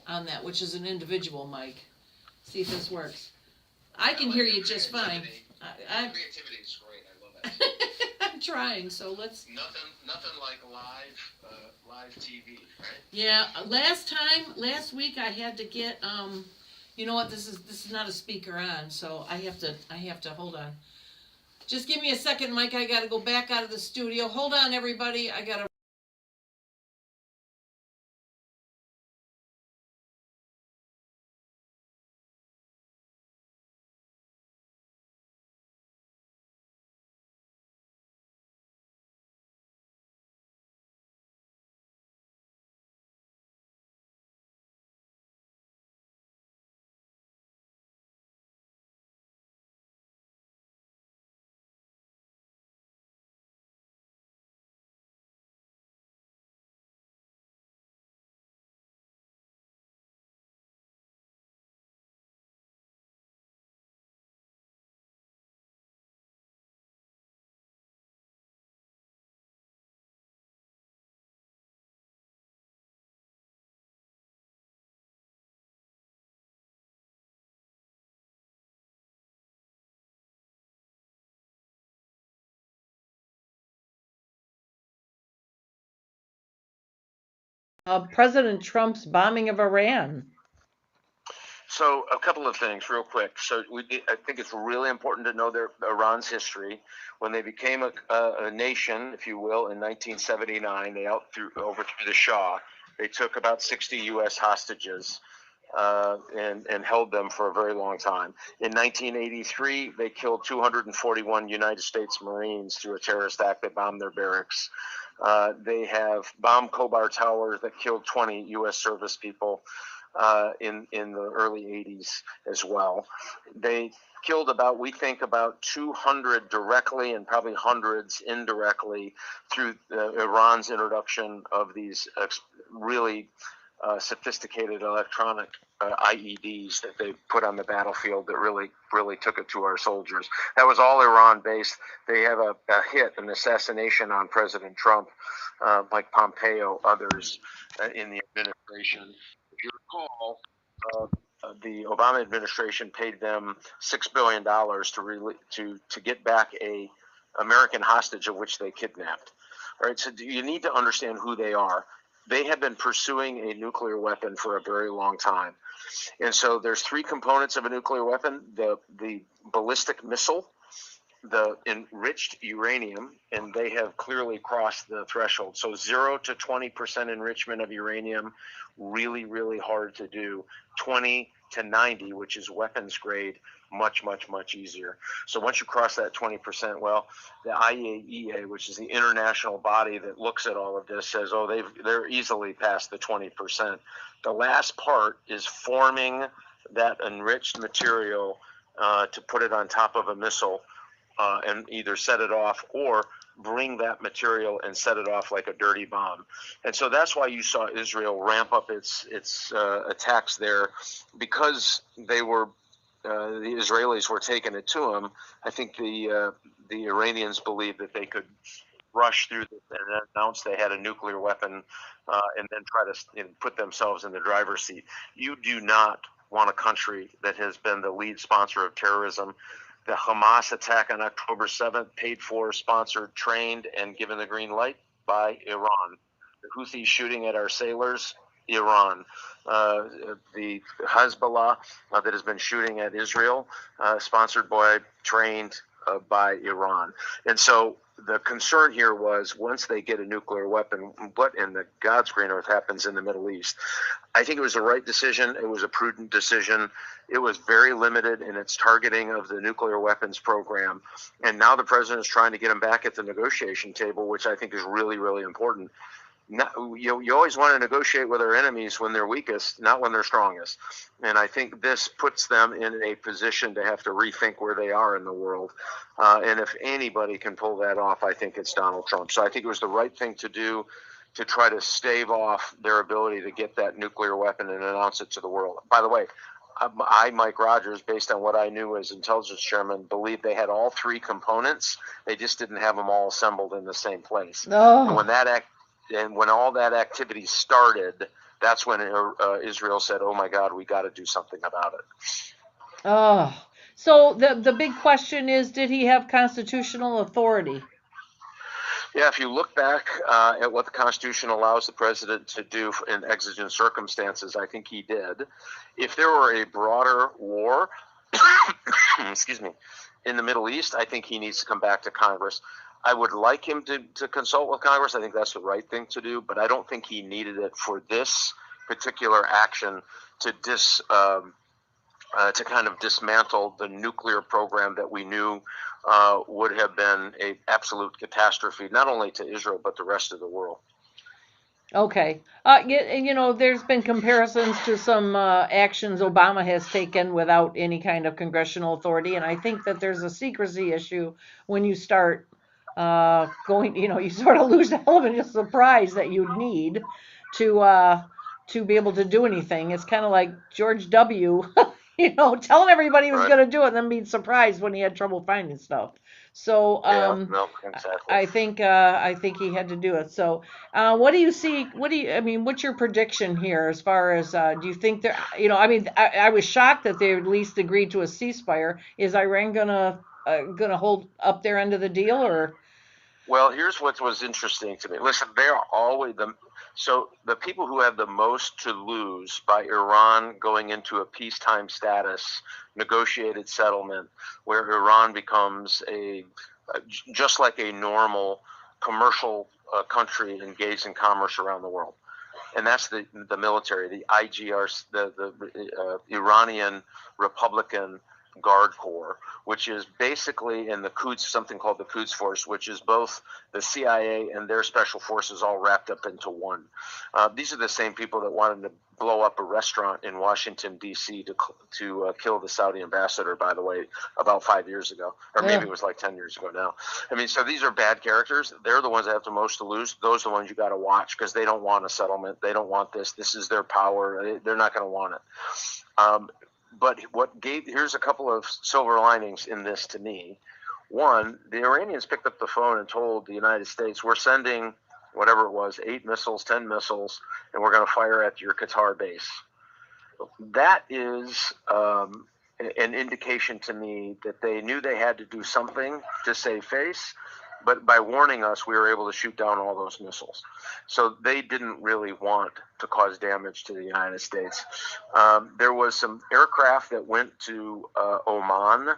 on that, which is an individual mic. See if this works. I can hear you just fine. Creativity is great. I love it. I'm trying, so let's. Nothing like live TV, right? Yeah, last week I had to get you know what? This is not a speaker on, so I have to hold on. Just give me a second, Mike. I gotta go back out of the studio. Hold on, everybody. I gotta. President Trump's bombing of Iran. So a couple of things real quick. So I think it's really important to know Iran's history. When they became a nation, if you will, in 1979, they overthrew the Shah. They took about 60 U.S. hostages and held them for a very long time. In 1983, they killed 241 United States Marines through a terrorist act that bombed their barracks. They have bombed Khobar Towers that killed 20 U.S. service people in the early 80s as well. They killed we think about 200 directly and probably hundreds indirectly through Iran's introduction of these really sophisticated electronic IEDs that they put on the battlefield that really took it to our soldiers. That was all Iran based. They have an assassination on President Trump, like Pompeo, others in the administration. If you recall, the Obama administration paid them $6 billion to get back a American hostage of which they kidnapped. All right, so you need to understand who they are. They have been pursuing a nuclear weapon for a very long time. And so there's three components of a nuclear weapon: the ballistic missile, the enriched uranium, and they have clearly crossed the threshold. So 0 to 20% enrichment of uranium, really, really hard to do. 20 to 90, which is weapons grade, much, much, much easier. So once you cross that 20%, well, the IAEA, which is the international body that looks at all of this, says, oh, they're easily past the 20%. The last part is forming that enriched material to put it on top of a missile and either set it off or bring that material and set it off like a dirty bomb. And so that's why you saw Israel ramp up its attacks there, because they were the Israelis were taking it to them. I think the Iranians believed that they could rush through this and announce they had a nuclear weapon, and then try to put themselves in the driver's seat. You do not want a country that has been the lead sponsor of terrorism. The Hamas attack on October 7th, paid for, sponsored, trained, and given the green light by Iran. The Houthis shooting at our sailors, Iran. The Hezbollah that has been shooting at Israel, sponsored by, trained by Iran. And so the concern here was, once they get a nuclear weapon, what in the God's green earth happens in the Middle East? I think it was the right decision. It was a prudent decision. It was very limited in its targeting of the nuclear weapons program. And now the president is trying to get them back at the negotiation table, which I think is really, really important. You always want to negotiate with our enemies when they're weakest, not when they're strongest. And I think this puts them in a position to have to rethink where they are in the world. And if anybody can pull that off, I think it's Donald Trump. So I think it was the right thing to do, to try to stave off their ability to get that nuclear weapon and announce it to the world. By the way, Mike Rogers, based on what I knew as intelligence chairman, believed they had all three components. They just didn't have them all assembled in the same place. Oh. And when all that activity started, that's when Israel said, "Oh my God, we got to do something about it." Oh. So the big question is, did he have constitutional authority? Yeah, if you look back at what the Constitution allows the president to do in exigent circumstances, I think he did. If there were a broader war, excuse me, in the Middle East, I think he needs to come back to Congress. I would like him to consult with Congress. I think that's the right thing to do, but I don't think he needed it for this particular action to kind of dismantle the nuclear program that we knew would have been an absolute catastrophe, not only to Israel, but the rest of the world. Okay. There's been comparisons to some actions Obama has taken without any kind of congressional authority, and I think that there's a secrecy issue when you start going, you sort of lose the element of surprise that you need to be able to do anything. It's kind of like George W., telling everybody he was Right. going to do it and then being surprised when he had trouble finding stuff. So No, exactly. I think he had to do it. So what do you see? What's your prediction here as far as do you think there? I was shocked that they at least agreed to a ceasefire. Is Iran gonna hold up their end of the deal, or? Well, here's what was interesting to me. Listen, they are always the people who have the most to lose by Iran going into a peacetime status, negotiated settlement, where Iran becomes just like a normal commercial country engaged in commerce around the world. And that's the military, the IGR, the Iranian Republican Guard Corps, which is basically in the Quds, something called the Quds Force, which is both the CIA and their special forces all wrapped up into one. These are the same people that wanted to blow up a restaurant in Washington, D.C. to kill the Saudi ambassador, by the way, about 5 years ago. Or maybe it was like 10 years ago now. So these are bad characters. They're the ones that have the most to lose. Those are the ones you got to watch, because they don't want a settlement. They don't want this. This is their power. They're not going to want it. But here's a couple of silver linings in this to me. One, the Iranians picked up the phone and told the United States, we're sending whatever it was, 8 missiles, 10 missiles, and we're going to fire at your Qatar base. That is an indication to me that they knew they had to do something to save face, but by warning us, we were able to shoot down all those missiles. So they didn't really want to cause damage to the United States. There was some aircraft that went to Oman.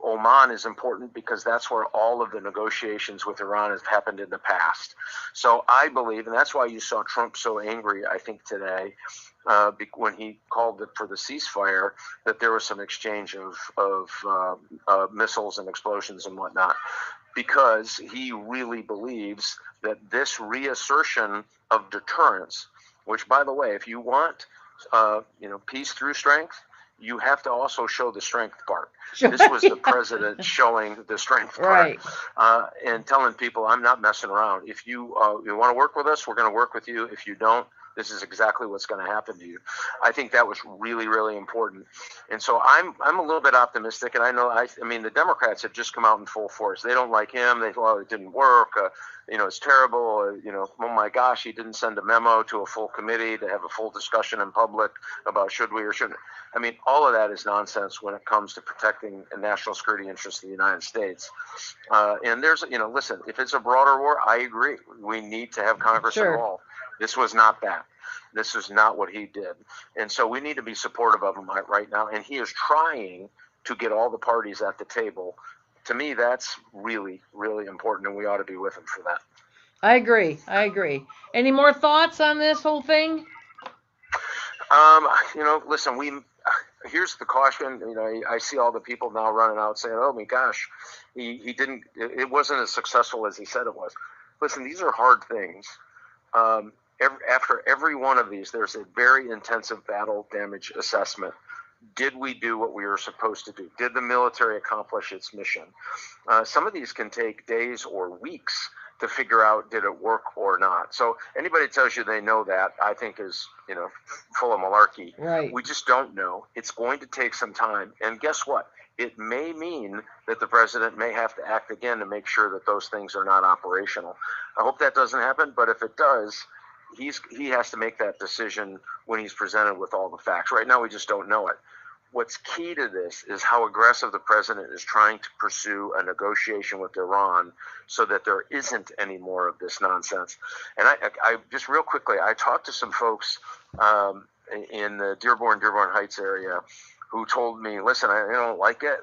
Oman is important because that's where all of the negotiations with Iran have happened in the past. So I believe, and that's why you saw Trump so angry, I think, today, when he called for the ceasefire, that there was some exchange of missiles and explosions and whatnot, because he really believes that this reassertion of deterrence, which, by the way, if you want peace through strength, you have to also show the strength part. Sure. This was the president showing the strength part, Right. and telling people, I'm not messing around. If you want to work with us, we're going to work with you. If you don't, this is exactly what's going to happen to you. I think that was really, really important. And so I'm a little bit optimistic, and I mean, the Democrats have just come out in full force. They don't like him. Well, it didn't work. It's terrible. Oh my gosh, he didn't send a memo to a full committee to have a full discussion in public about should we or shouldn't. I mean, all of that is nonsense when it comes to protecting the national security interests of the United States. And there's, listen, if it's a broader war, I agree. We need to have Congress Sure. involved. This was not that. This is not what he did. And so we need to be supportive of him right now. And he is trying to get all the parties at the table. To me, that's really, really important, and we ought to be with him for that. I agree. Any more thoughts on this whole thing? Listen, here's the caution. I see all the people now running out saying, oh my gosh, it wasn't as successful as he said it was. Listen, these are hard things. After every one of these, there's a very intensive battle damage assessment. Did we do what we were supposed to do? Did the military accomplish its mission? Some of these can take days or weeks to figure out, did it work or not? So anybody tells you they know that, I think is, full of malarkey. Right. We just don't know. It's going to take some time. And guess what? It may mean that the president may have to act again to make sure that those things are not operational. I hope that doesn't happen, but if it does, he has to make that decision when he's presented with all the facts. Right now, we just don't know it. What's key to this is how aggressive the president is trying to pursue a negotiation with Iran so that there isn't any more of this nonsense. And I just real quickly, I talked to some folks in the Dearborn Heights area who told me, listen, I don't like it,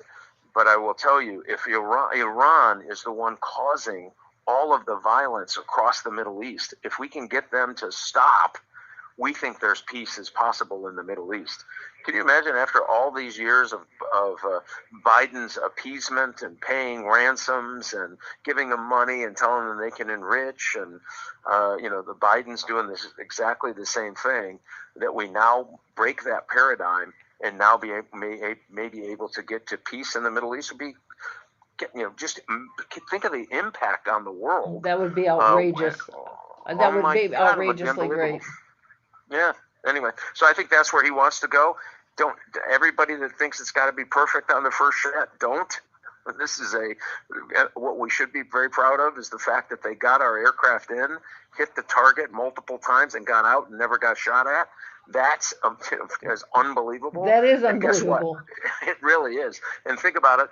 but I will tell you, if Iran is the one causing all of the violence across the Middle East, if we can get them to stop, we think there's peace is possible in the Middle East. Can you imagine after all these years of Biden's appeasement and paying ransoms and giving them money and telling them they can enrich, and the Biden's doing this exactly the same thing, that we now break that paradigm and now may be able to get to peace in the Middle East? Would be, just think of the impact on the world. That would be outrageous. That would be outrageously great. Yeah. Anyway, so I think that's where he wants to go. Don't everybody that thinks it's got to be perfect on the first shot, don't. This is what we should be very proud of is the fact that they got our aircraft in, hit the target multiple times, and got out and never got shot at. That's is unbelievable. That is And guess what? unbelievable. It really is. And think about it.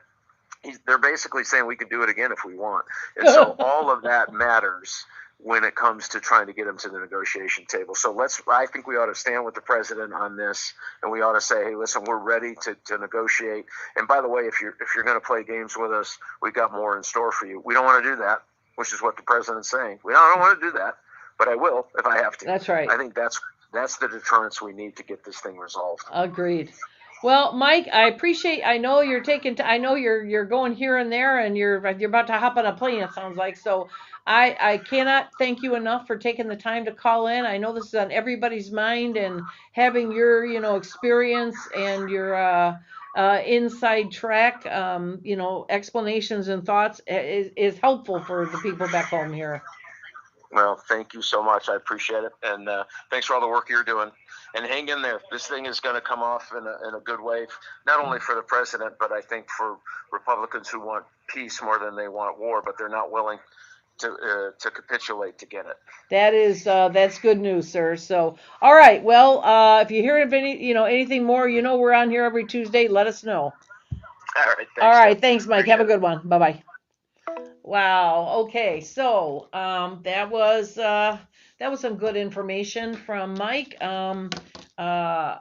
They're basically saying we can do it again if we want. And so all of that matters when it comes to trying to get him to the negotiation table. So I think we ought to stand with the president on this, and we ought to say, hey, listen, we're ready to negotiate. And by the way, if you're going to play games with us, we've got more in store for you. We don't want to do that, which is what the president's saying. I don't want to do that, but I will if I have to. That's right. I think that's the deterrence we need to get this thing resolved. Agreed. Well, Mike, I know you're I know you're going here and there, and you're about to hop on a plane, it sounds like. So I cannot thank you enough for taking the time to call in. I know this is on everybody's mind, and having your, experience and your inside track, explanations and thoughts is helpful for the people back home here. Well, thank you so much. I appreciate it. And thanks for all the work you're doing. And hang in there. This thing is going to come off in a good way, not only for the president, but I think for Republicans who want peace more than they want war, but they're not willing to capitulate to get it. That's good news, sir. So, all right. Well, if you hear of anything more, we're on here every Tuesday. Let us know. All right. Thanks, All right. Deb. Thanks, Mike. Appreciate Have a good one. Bye-bye. Wow. Okay. So, that was some good information from Mike. I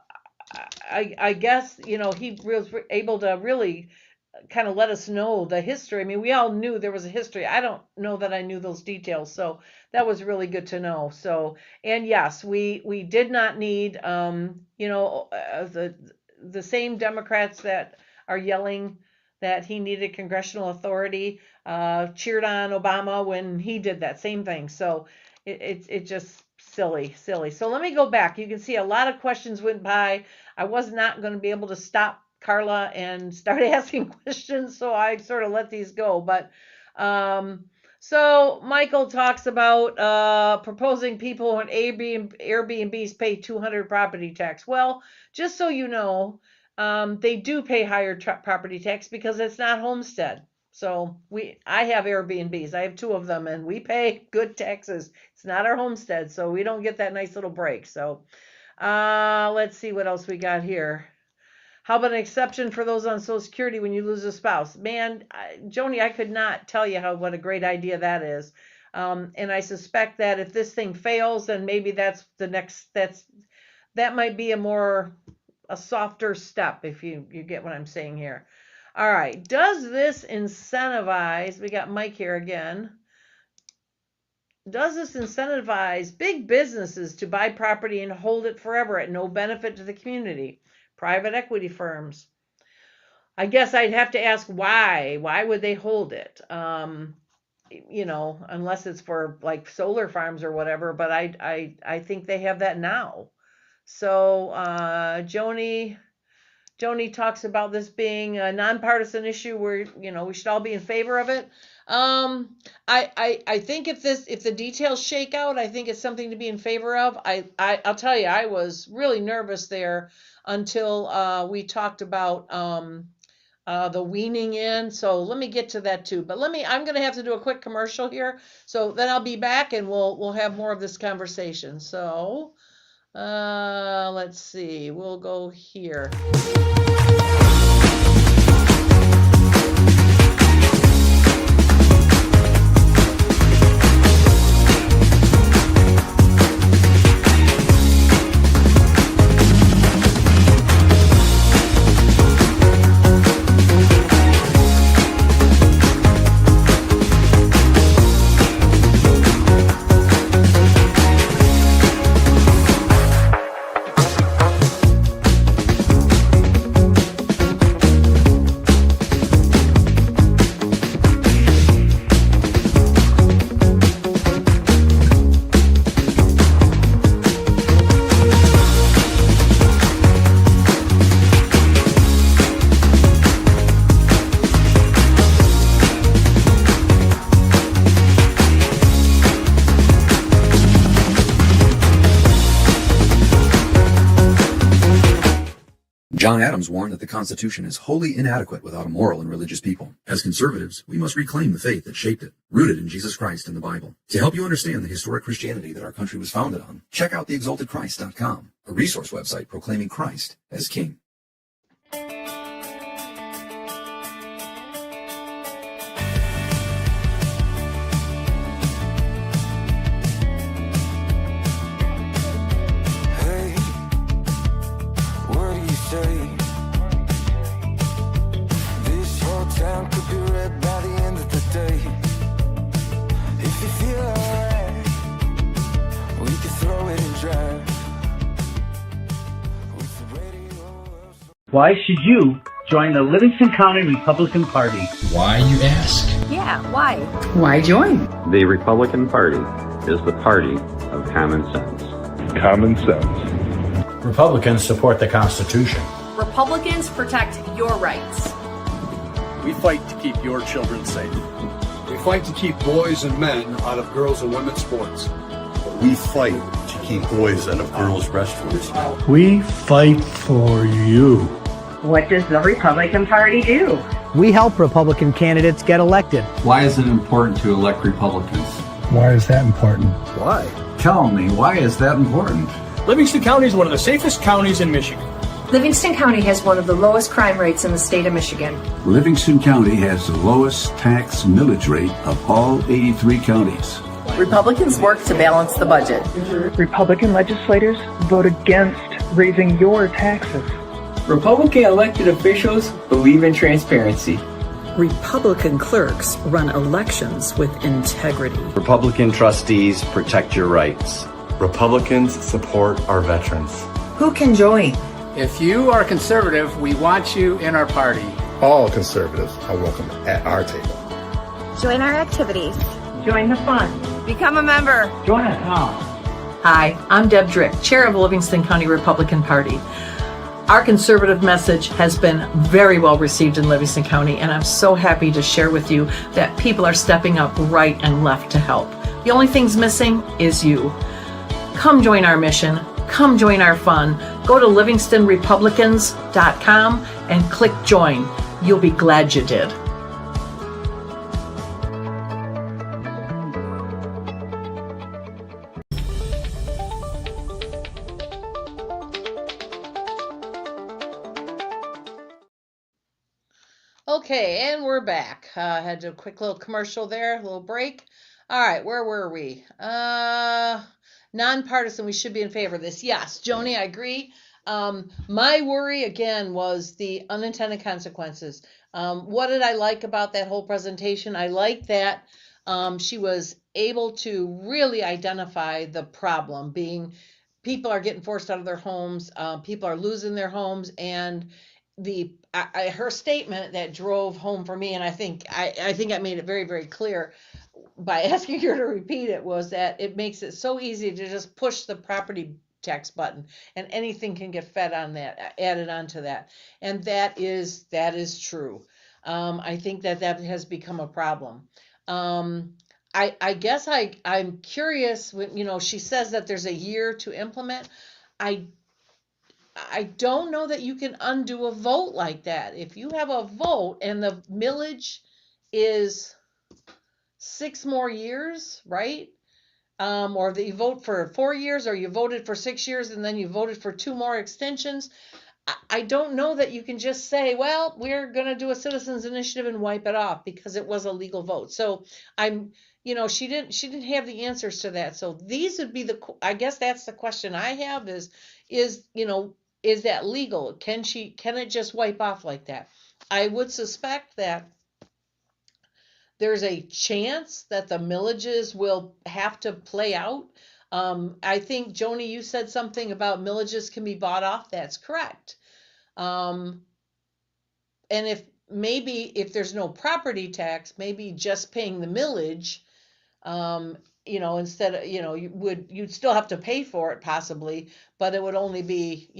guess, he was able to really kind of let us know the history. I mean, we all knew there was a history. I don't know that I knew those details. So that was really good to know. So, and yes, we did not need, the same Democrats that are yelling that he needed congressional authority, cheered on Obama when he did that same thing. So it just silly. So let me go back. You can see a lot of questions went by. I was not going to be able to stop Karla and start asking questions, so I sort of let these go. But so Michael talks about proposing people on Airbnbs pay 200 property tax. Well, just so you know, they do pay higher property tax because it's not homestead. So I have Airbnbs. I have 2 of them, and we pay good taxes. It's not our homestead, so we don't get that nice little break. So let's see what else we got here. How about an exception for those on Social Security when you lose a spouse? Man, Joni, I could not tell you what a great idea that is. And I suspect that if this thing fails, then maybe that's the next. That might be a softer step, if you get what I'm saying here. All right. Does this incentivize? We got Mike here again. Does this incentivize big businesses to buy property and hold it forever at no benefit to the community? Private equity firms. I guess I'd have to ask why. Why would they hold it? Unless it's for like solar farms or whatever, but I think they have that now. So Joni talks about this being a nonpartisan issue where, we should all be in favor of it. I think if the details shake out, I think it's something to be in favor of. I'll tell you, I was really nervous there until we talked about the weaning in. So let me get to that too. But I'm going to have to do a quick commercial here. So then I'll be back and we'll have more of this conversation. So let's see, we'll go here. John Adams warned that the Constitution is wholly inadequate without a moral and religious people. As conservatives, we must reclaim the faith that shaped it, rooted in Jesus Christ and the Bible. To help you understand the historic Christianity that our country was founded on, check out theexaltedchrist.com, a resource website proclaiming Christ as King. Why should you join the Livingston County Republican Party? Why, you ask? Yeah, why? Why join? The Republican Party is the party of common sense. Common sense. Republicans support the Constitution. Republicans protect your rights. We fight to keep your children safe. We fight to keep boys and men out of girls' and women's sports. We fight to keep boys out of girls' restrooms. We fight for you. What does the Republican Party do? We help Republican candidates get elected. Why is it important to elect Republicans? Why is that important? Why? Tell me, why is that important? Livingston County is one of the safest counties in Michigan. Livingston County has one of the lowest crime rates in the state of Michigan. Livingston County has the lowest tax millage rate of all 83 counties. Republicans work to balance the budget. Republican legislators vote against raising your taxes. Republican elected officials believe in transparency. Republican clerks run elections with integrity. Republican trustees protect your rights. Republicans support our veterans. Who can join? If you are conservative, we want you in our party. All conservatives are welcome at our table. Join our activities. Join the fun. Become a member. Join us now. Hi, I'm Deb Drick, Chair of the Livingston County Republican Party. Our conservative message has been very well received in Livingston County, and I'm so happy to share with you that people are stepping up right and left to help. The only thing's missing is you. Come join our mission. Come join our fun. Go to livingstonrepublicans.com and click join. You'll be glad you did. Okay, and we're back. Had a quick little commercial there, a little break. All right, where were we? Nonpartisan, we should be in favor of this. Yes, Joni, I agree. My worry again was the unintended consequences. What did I like about that whole presentation? I like that she was able to really identify the problem being people are getting forced out of their homes, people are losing their homes, and her statement that drove home for me, and I think I made it very, very clear by asking her to repeat it, was that it makes it so easy to just push the property tax button and anything can get added onto that. And that is true. I think that has become a problem. I guess I'm curious when, she says that there's a year to implement. I don't know that you can undo a vote like that. If you have a vote and the millage is 6 more years, right? Or that you vote for 4 years, or you voted for 6 years and then you voted for 2 more extensions. I don't know that you can just say, well, we're going to do a citizens initiative and wipe it off because it was a legal vote. So she didn't have the answers to that. So these would be I guess that's the question I have is that legal? Can it just wipe off like that? I would suspect that there's a chance that the millages will have to play out. I think, Joni, you said something about millages can be bought off. That's correct. And if there's no property tax, maybe just paying the millage, instead of, you'd still have to pay for it possibly, but it would only be,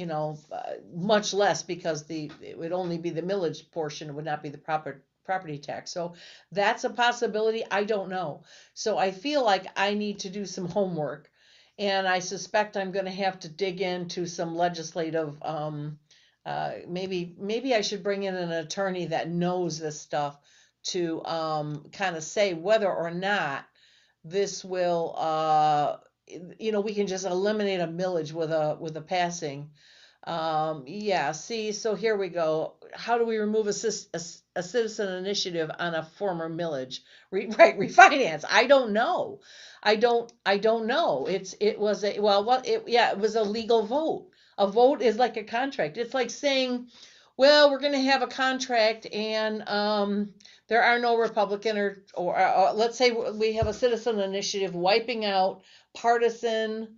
much less because it would only be the millage portion. It would not be the property tax. So that's a possibility. I don't know. So I feel like I need to do some homework, and I suspect I'm going to have to dig into some legislative, maybe I should bring in an attorney that knows this stuff to kind of say whether or not this will, we can just eliminate a millage with a passing. So here we go. How do we remove a citizen initiative on a former millage? Refinance. I don't know. I don't know. It was a legal vote. A vote is like a contract. It's like saying, well, we're going to have a contract and there are no Republican or let's say we have a citizen initiative wiping out partisan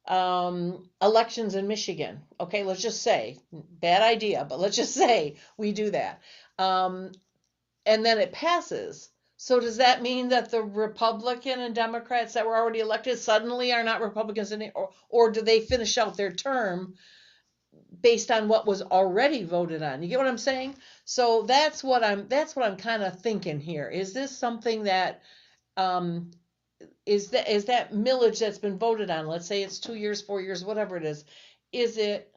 elections in Michigan. Okay, let's just say, bad idea, but let's just say we do that. And then it passes. So does that mean that the Republican and Democrats that were already elected suddenly are not Republicans or do they finish out their term based on what was already voted on? You get what I'm saying? So that's what I'm kind of thinking here. Is this something that is that millage that's been voted on? Let's say it's 2 years, 4 years, whatever it is. Is it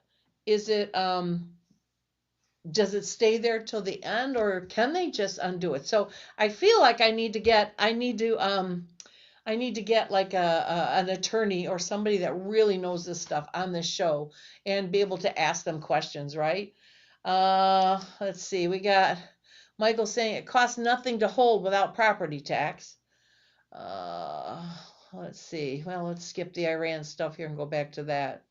does it stay there till the end, or can they just undo it? So I feel like I need to get like an attorney or somebody that really knows this stuff on this show and be able to ask them questions, right? Let's see. We got Michael saying it costs nothing to hold without property tax. Let's see. Well, let's skip the Iran stuff here and go back to that.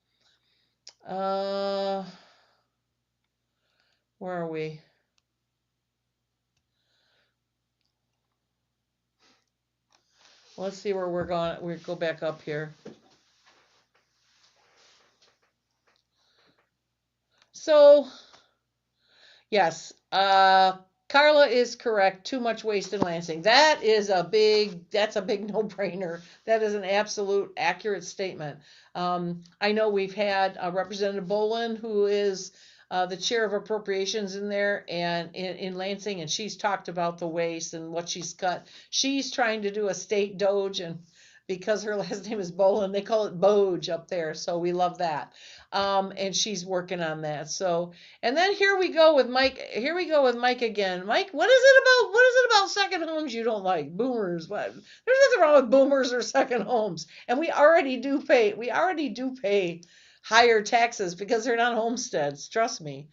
Where are we? Let's see where we're going. We go back up here. So, yes, Karla is correct. Too much waste in Lansing. That's a big no-brainer. That is an absolute accurate statement. I know we've had Representative Bolin, who is the chair of appropriations in there and in Lansing, and she's talked about the waste and what she's cut. She's trying to do a state doge, and because her last name is Bolin, they call it Boge up there. So we love that. And she's working on that. So, and then here we go with Mike. Here we go with Mike again. Mike, what is it about second homes you don't like? Boomers. What? There's nothing wrong with boomers or second homes. And we already do pay higher taxes because they're not homesteads. Trust me.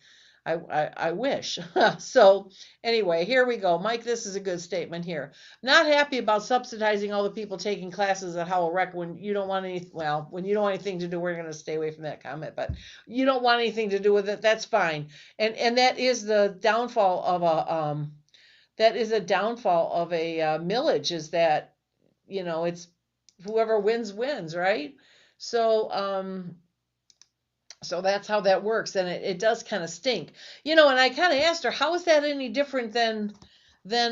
I wish. So anyway, here we go. Mike, this is a good statement here. Not happy about subsidizing all the people taking classes at Howell Rec when you don't want when you don't want anything to do, we're going to stay away from that comment, but you don't want anything to do with it. That's fine. And that is the downfall of a millage, is that, it's whoever wins, right? So that's how that works, and it does kind of stink, and I kind of asked her, how is that any different than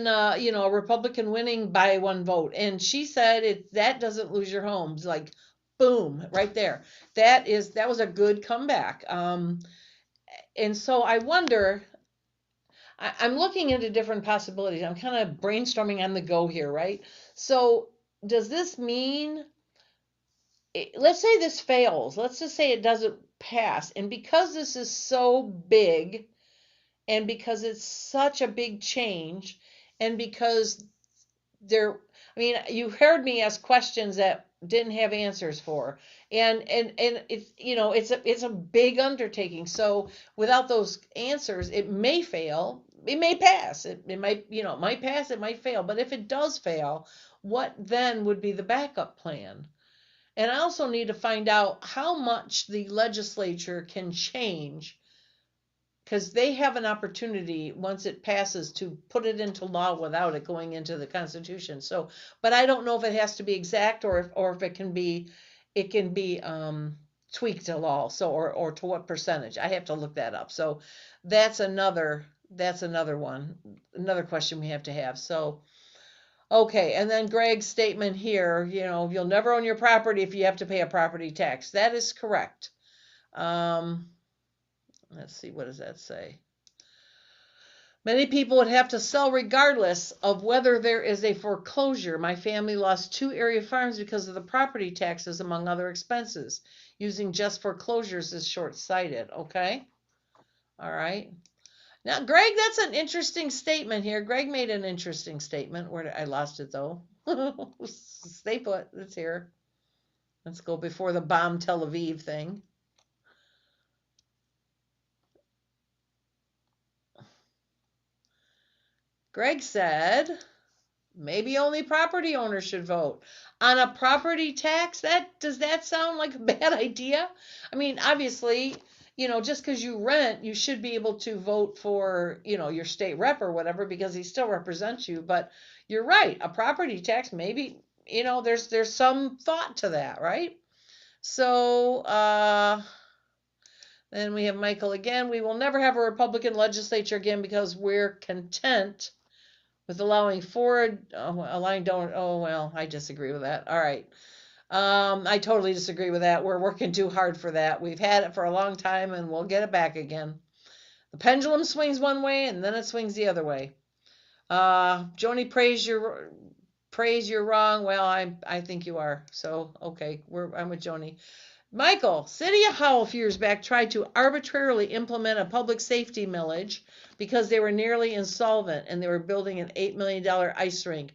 a Republican winning by one vote? And she said that doesn't lose your homes, like boom, right there. That was a good comeback. And so I wonder, I'm looking into different possibilities. I'm kind of brainstorming on the go here, right? So does this mean, let's say this fails, let's just say it doesn't pass, and because this is so big, and because it's such a big change, and because you heard me ask questions that didn't have answers for, and it's it's a big undertaking. So without those answers, it may fail, it may pass, it might might pass, it might fail. But if it does fail, what then would be the backup plan? And I also need to find out how much the legislature can change, because they have an opportunity once it passes to put it into law without it going into the Constitution. So, but I don't know if it has to be exact or if it can be tweaked to law. So, or to what percentage? I have to look that up. So that's another one, another question we have to have. So. Okay, and then Greg's statement here, you'll never own your property if you have to pay a property tax. That is correct. Let's see, what does that say? Many people would have to sell regardless of whether there is a foreclosure. My family lost 2 area farms because of the property taxes, among other expenses. Using just foreclosures is short-sighted, okay? All right. Now, Greg, that's an interesting statement here. Greg made an interesting statement. I lost it, though. Stay put. It's here. Let's go before the bomb Tel Aviv thing. Greg said, maybe only property owners should vote. On a property tax, does that sound like a bad idea? I mean, obviously, just because you rent, you should be able to vote for, your state rep or whatever, because he still represents you. But you're right, a property tax, maybe, there's some thought to that, right? So, then we have Michael again. We will never have a Republican legislature again because we're content with allowing I disagree with that. All right. I totally disagree with that. We're working too hard for that. We've had it for a long time, and we'll get it back again. The pendulum swings one way, and then it swings the other way. Joni, praise you're wrong. Well, I think you are. So okay, I'm with Joni. Michael, City of Howell a few years back tried to arbitrarily implement a public safety millage because they were nearly insolvent and they were building an $8 million ice rink.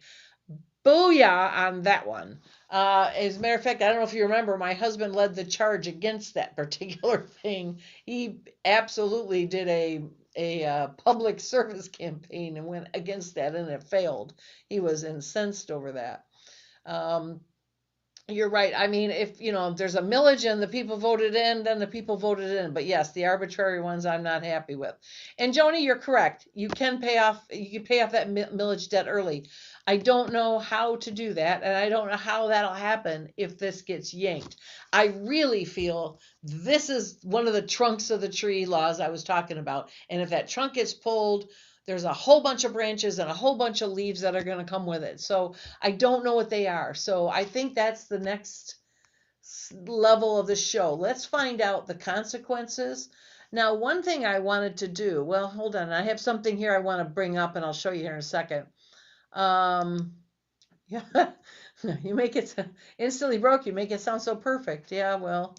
Booyah on that one. As a matter of fact, I don't know if you remember, my husband led the charge against that particular thing. He absolutely did a public service campaign and went against that, and it failed. He was incensed over that. You're right. I mean, if there's a millage and the people voted in, then the people voted in. But yes, the arbitrary ones I'm not happy with. And Joni, you're correct. You can pay off that millage debt early. I don't know how to do that, and I don't know how that'll happen if this gets yanked. I really feel this is one of the trunks of the tree laws I was talking about. And if that trunk gets pulled, there's a whole bunch of branches and a whole bunch of leaves that are going to come with it. So I don't know what they are. So I think that's the next level of the show. Let's find out the consequences. Now, one thing I wanted to do, well, hold on. I have something here I want to bring up and I'll show you here in a second. Yeah, you make it instantly broke. You make it sound so perfect. Yeah, well,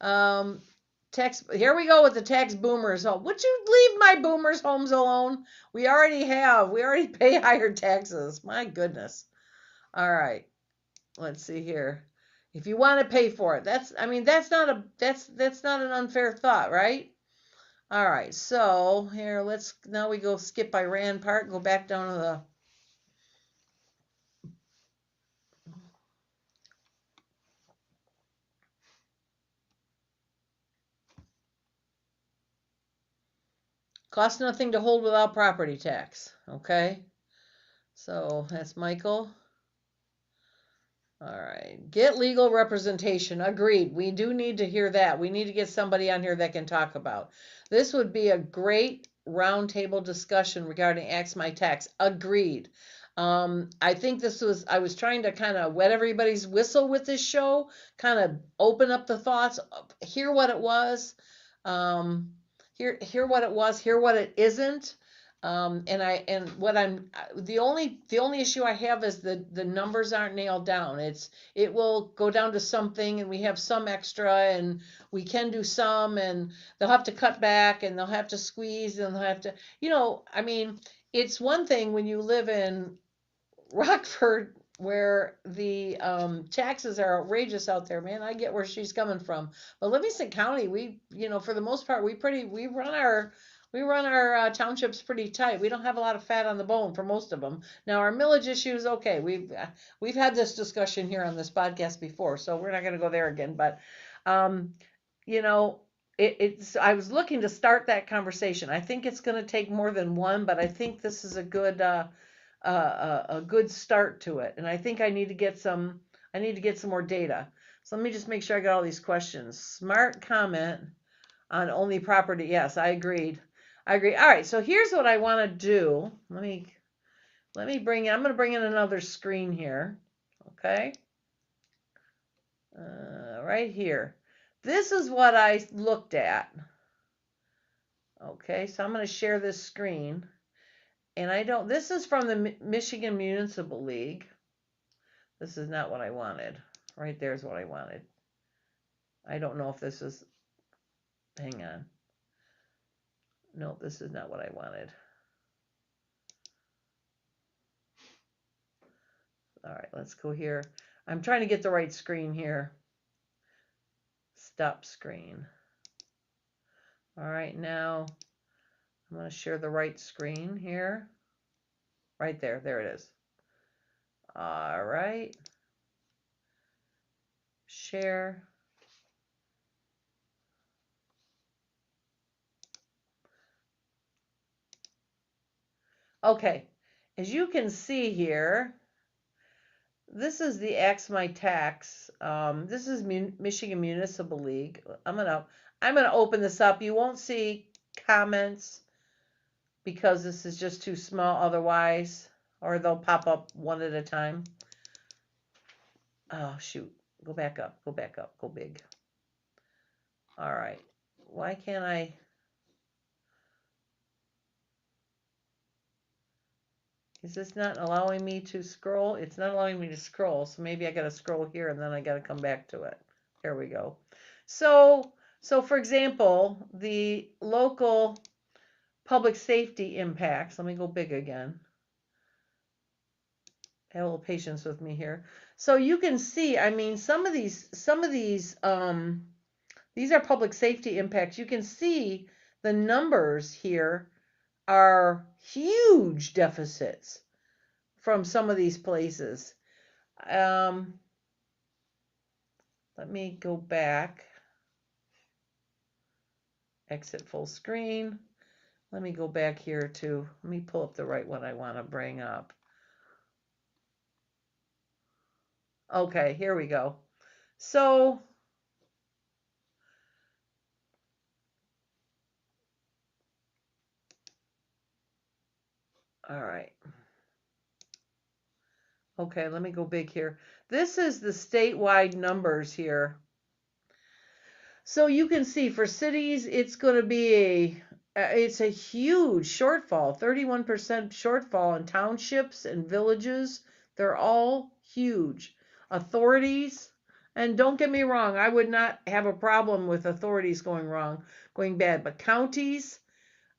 here we go with the tax boomers home. Would you leave my boomers homes alone? We already pay higher taxes. My goodness. All right. Let's see here. If you want to pay for it, that's not an unfair thought, right? All right. So here, now we go skip Iran part, go back down to the cost nothing to hold without property tax. Okay. So that's Michael. All right. Get legal representation. Agreed. We do need to hear that. We need to get somebody on here that can talk about. This would be a great roundtable discussion regarding AXMITAX. Agreed. I think I was trying to kind of wet everybody's whistle with this show, kind of open up the thoughts, hear what it was, hear what it was, hear what it isn't. The only issue I have is the numbers aren't nailed down. It will go down to something and we have some extra and we can do some and they'll have to cut back and they'll have to squeeze and they'll have to, it's one thing when you live in Rockford where the taxes are outrageous out there, man. I get where she's coming from. But Livingston County, we, for the most part, we run our townships pretty tight. We don't have a lot of fat on the bone for most of them. Now our millage issue is okay. We've had this discussion here on this podcast before, so we're not going to go there again. But, I was looking to start that conversation. I think it's going to take more than one, but I think this is a good start to it. And I think I need to get some more data. So let me just make sure I got all these questions. Smart comment on only property. Yes, I agreed. All right. So here's what I want to do. I'm going to bring in another screen here. Okay. Right here. This is what I looked at. Okay. So I'm going to share this screen. And this is from the Michigan Municipal League. This is not what I wanted. Right there's what I wanted. I don't know if this is, hang on. No, this is not what I wanted. All right, let's go here. I'm trying to get the right screen here. Stop screen. All right, now I'm going to share the right screen here. Right there. There it is. All right. Share. Okay. As you can see here, this is the AXMITAX. This is Michigan Municipal League. I'm gonna open this up. You won't see comments because this is just too small otherwise, or they'll pop up one at a time. Oh shoot. Go back up. Go big. All right. Why can't I? Is this not allowing me to scroll? It's not allowing me to scroll, so maybe I got to scroll here and then I got to come back to it. There we go. So for example, the local public safety impacts. Let me go big again. Have a little patience with me here. So you can see, some of these are public safety impacts. You can see the numbers here are huge deficits from some of these places. Let me go back. Exit full screen. Let me go back here let me pull up the right one I want to bring up. Okay, here we go. So All right. Okay, let me go big here. This is the statewide numbers here. So you can see for cities, it's going to be it's a huge shortfall, 31% shortfall in townships and villages. They're all huge. Authorities, and don't get me wrong, I would not have a problem with authorities going bad, but counties,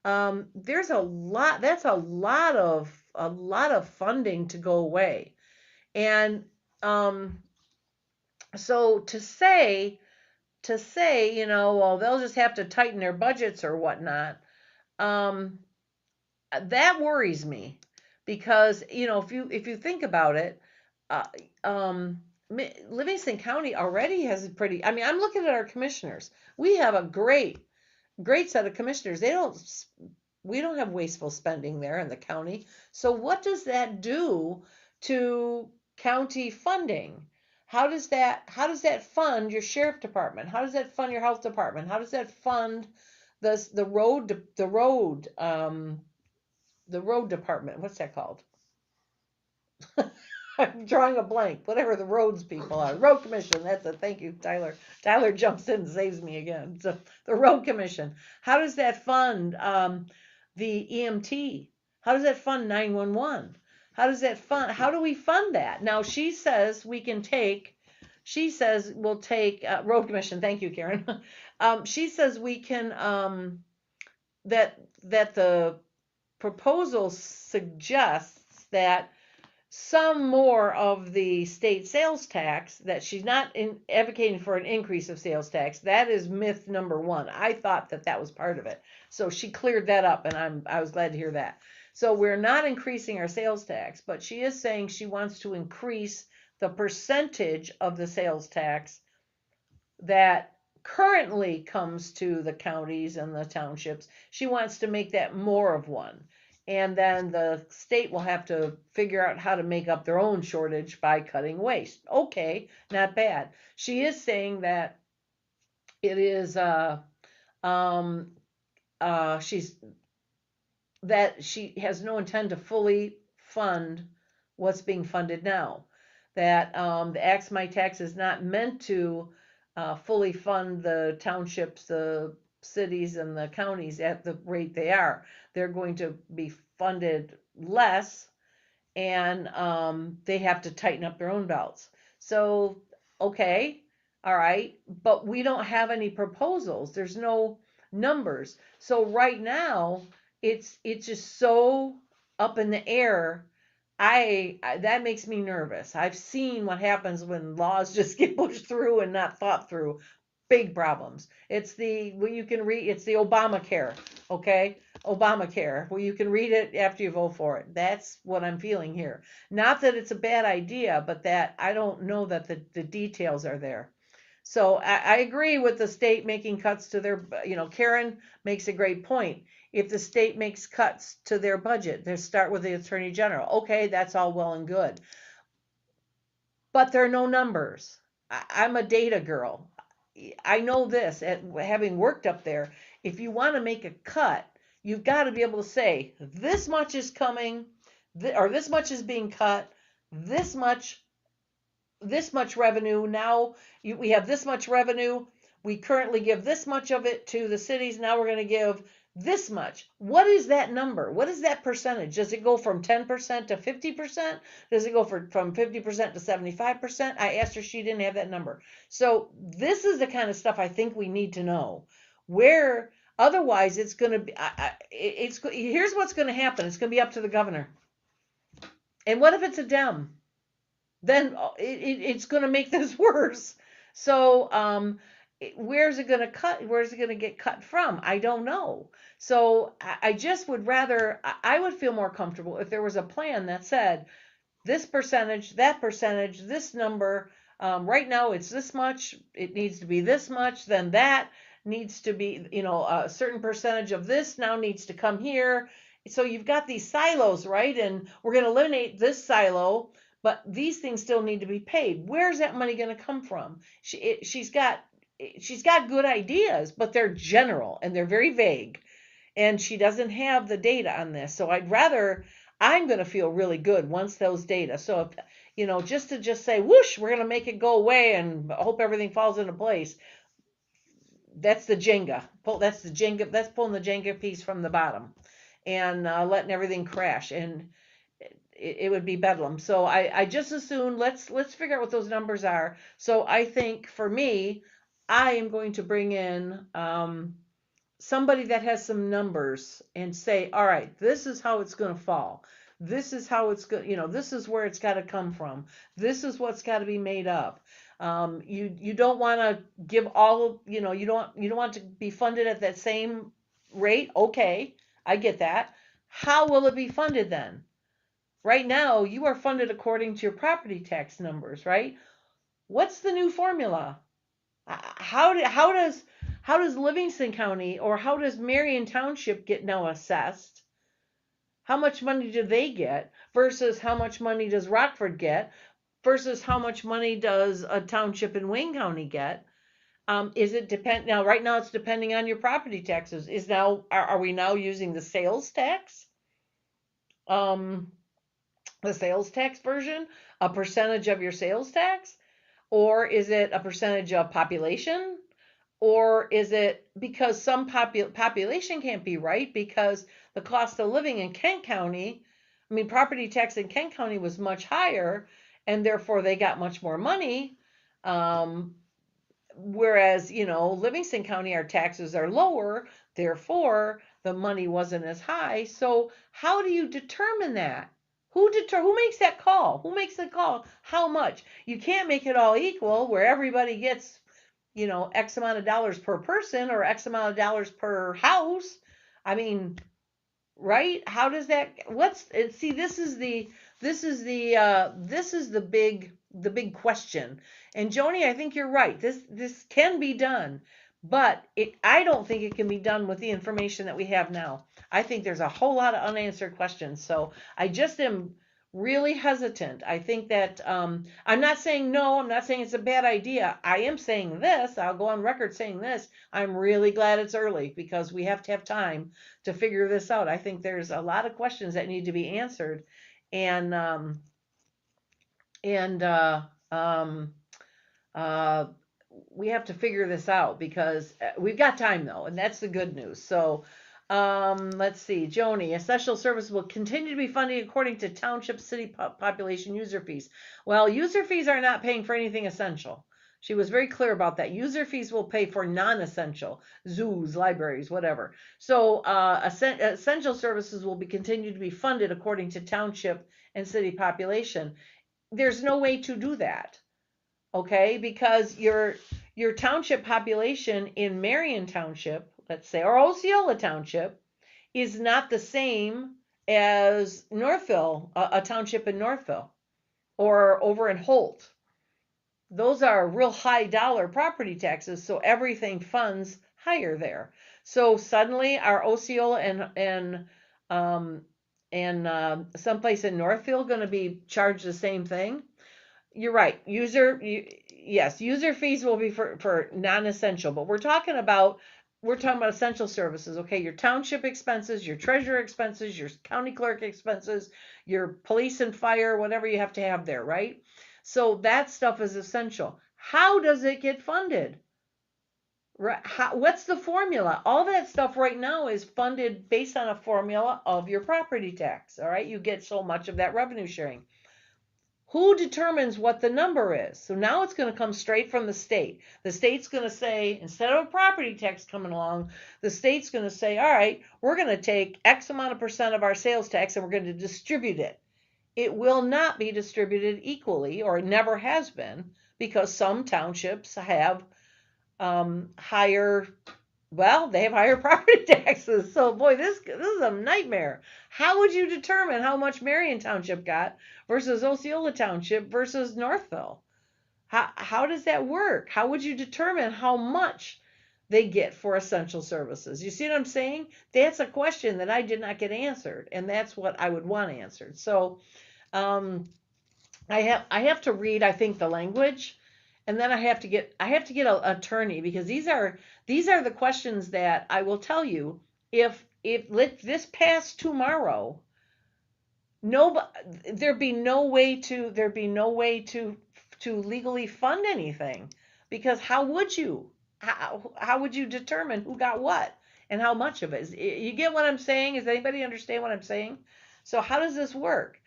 there's a lot, that's a lot of funding to go away. And so to say, well, they'll just have to tighten their budgets or whatnot, that worries me, because if you think about it, Livingston County already has a pretty. I mean, I'm looking at our commissioners. We have a great set of commissioners. We don't have wasteful spending there in the county. So what does that do to county funding? How does that fund your sheriff department? How does that fund your health department? How does that fund the road department? What's that called? I'm drawing a blank. Whatever the roads people are. Road commission. That's it. Thank you, Tyler. Tyler jumps in and saves me again. So the road commission. How does that fund the EMT? How does that fund 911? How do we fund that? Now she says we'll take road commission. Thank you, Karen. She says we can that the proposal suggests that some more of the state sales tax, that she's not advocating for an increase of sales tax. That is myth number one. I thought that was part of it. So she cleared that up, and I was glad to hear that. So we're not increasing our sales tax, but she is saying she wants to increase the percentage of the sales tax that currently comes to the counties and the townships. She wants to make that more of one. And then the state will have to figure out how to make up their own shortage by cutting waste. Okay, not bad. She is saying that it is that she has no intent to fully fund what's being funded now. That the AXMITAX is not meant to fully fund the townships, the cities, and the counties at the rate they are. They're going to be funded less, and they have to tighten up their own belts. So, okay, all right, but we don't have any proposals. There's no numbers. So right now, it's just so up in the air. I that makes me nervous. I've seen what happens when laws just get pushed through and not thought through. Big problems. It's the Obamacare, okay? Obamacare, where you can read it after you vote for it. That's what I'm feeling here. Not that it's a bad idea, but that I don't know that the details are there. So I agree with the state making cuts to their, Karen makes a great point. If the state makes cuts to their budget, they start with the Attorney General. Okay, that's all well and good. But there are no numbers. I'm a data girl. I know this, having worked up there. If you want to make a cut, you've got to be able to say, this much is coming, or this much is being cut, this much revenue. Now we have this much revenue. We currently give this much of it to the cities. Now we're going to give this much. What is that number? What is that percentage? Does it go from 10% to 50%? Does it go from 50% to 75%? I asked her, she didn't have that number. So this is the kind of stuff I think we need to know. Where otherwise it's going to be, here's what's going to happen. It's going to be up to the governor. And what if it's a Dem? Then it's going to make this worse. So where's it going to cut? Where's it going to get cut from? I don't know. So I just would rather, I would feel more comfortable if there was a plan that said this percentage, that percentage, this number. Right now it's this much. It needs to be this much. Then that needs to be, a certain percentage of this now needs to come here. So you've got these silos, right? And we're going to eliminate this silo, but these things still need to be paid. Where's that money going to come from? She's got good ideas, but they're general and they're very vague, and she doesn't have the data on this. So I'd rather I'm going to feel really good once those data. So if, just to say, whoosh, we're going to make it go away and hope everything falls into place. That's the Jenga. That's pulling the Jenga piece from the bottom and letting everything crash. And it would be bedlam. So I just assume let's figure out what those numbers are. So I think for me, I am going to bring in somebody that has some numbers and say, all right, this is how it's going to fall. This is how it's going, this is where it's got to come from. This is what's got to be made up. You don't want to give all, you don't want to be funded at that same rate. Okay, I get that. How will it be funded then? Right now, you are funded according to your property tax numbers, right? What's the new formula? How does Livingston County or how does Marion Township get now assessed? How much money do they get versus how much money does Rockford get versus how much money does a township in Wayne County get? Is it depend now? Right now, it's depending on your property taxes. Are we now using the sales tax? The sales tax version, a percentage of your sales tax, or is it a percentage of population? Or is it because some population can't be right because the cost of living in Kent County, property tax in Kent County was much higher and therefore they got much more money. Whereas, Livingston County, our taxes are lower, therefore the money wasn't as high. So how do you determine that? Who makes that call? Who makes the call? How much? You can't make it all equal where everybody gets X amount of dollars per person or X amount of dollars per house. Right? How does that, see, this is the big question. And Joni, I think you're right. This can be done, but I don't think it can be done with the information that we have now. I think there's a whole lot of unanswered questions. So I just am really hesitant. I think that I'm not saying no, I'm not saying it's a bad idea. I am saying this, I'll go on record saying this, I'm really glad it's early because we have to have time to figure this out. I think there's a lot of questions that need to be answered, and we have to figure this out because we've got time though, and that's the good news. So let's see, Joni, essential services will continue to be funded according to township city population user fees. Well, user fees are not paying for anything essential. She was very clear about that. User fees will pay for non-essential, zoos, libraries, whatever. So essential services will be continued to be funded according to township and city population. There's no way to do that, okay? Because your township population in Marion Township, let's say, or Osceola Township, is not the same as Northville, a township in Northville, or over in Holt. Those are real high dollar property taxes, so everything funds higher there. So suddenly our Osceola and someplace in Northville going to be charged the same thing? You're right. User fees will be for non-essential, but we're talking about essential services. Okay, your township expenses, your treasurer expenses, your county clerk expenses, your police and fire, whatever you have to have there, right? So that stuff is essential. How does it get funded? Right? What's the formula? All that stuff right now is funded based on a formula of your property tax. All right, you get so much of that revenue sharing. Who determines what the number is? So now it's going to come straight from the state. The state's going to say, instead of a property tax coming along, the state's going to say, all right, we're going to take X amount of percent of our sales tax and we're going to distribute it. It will not be distributed equally, or it never has been, because some townships have higher property taxes. So boy, this is a nightmare. How would you determine how much Marion Township got versus Osceola Township versus Northville? How does that work? How would you determine how much they get for essential services? You see what I'm saying? That's a question that I did not get answered, and that's what I would want answered. So I have to read, I think, the language, and then I have to get an attorney, because these are the questions that I will tell you, if this passed tomorrow, there'd be no way to legally fund anything, because how would you determine who got what and how much of it? You get what I'm saying? Does anybody understand what I'm saying? So how does this work?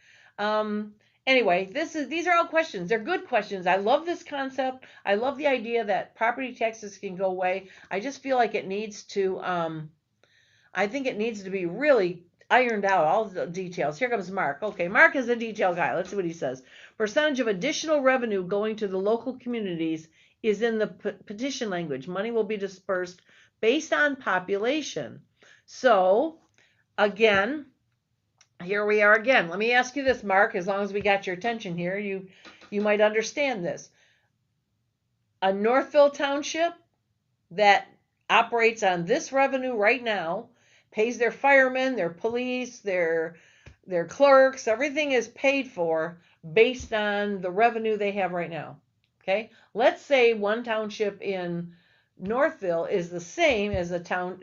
Anyway, these are all questions. They're good questions. I love this concept. I love the idea that property taxes can go away. I just feel like it needs to I think it needs to be really ironed out, all the details. Here comes Mark. Okay, Mark is a detail guy. Let's see what he says. Percentage of additional revenue going to the local communities is in the petition language. Money will be dispersed based on population. So, again, here we are again. Let me ask you this, Mark, as long as we got your attention here, you might understand this. A Northville Township that operates on this revenue right now, pays their firemen, their police, their clerks, everything is paid for based on the revenue they have right now. Okay? Let's say one township in Northville is the same as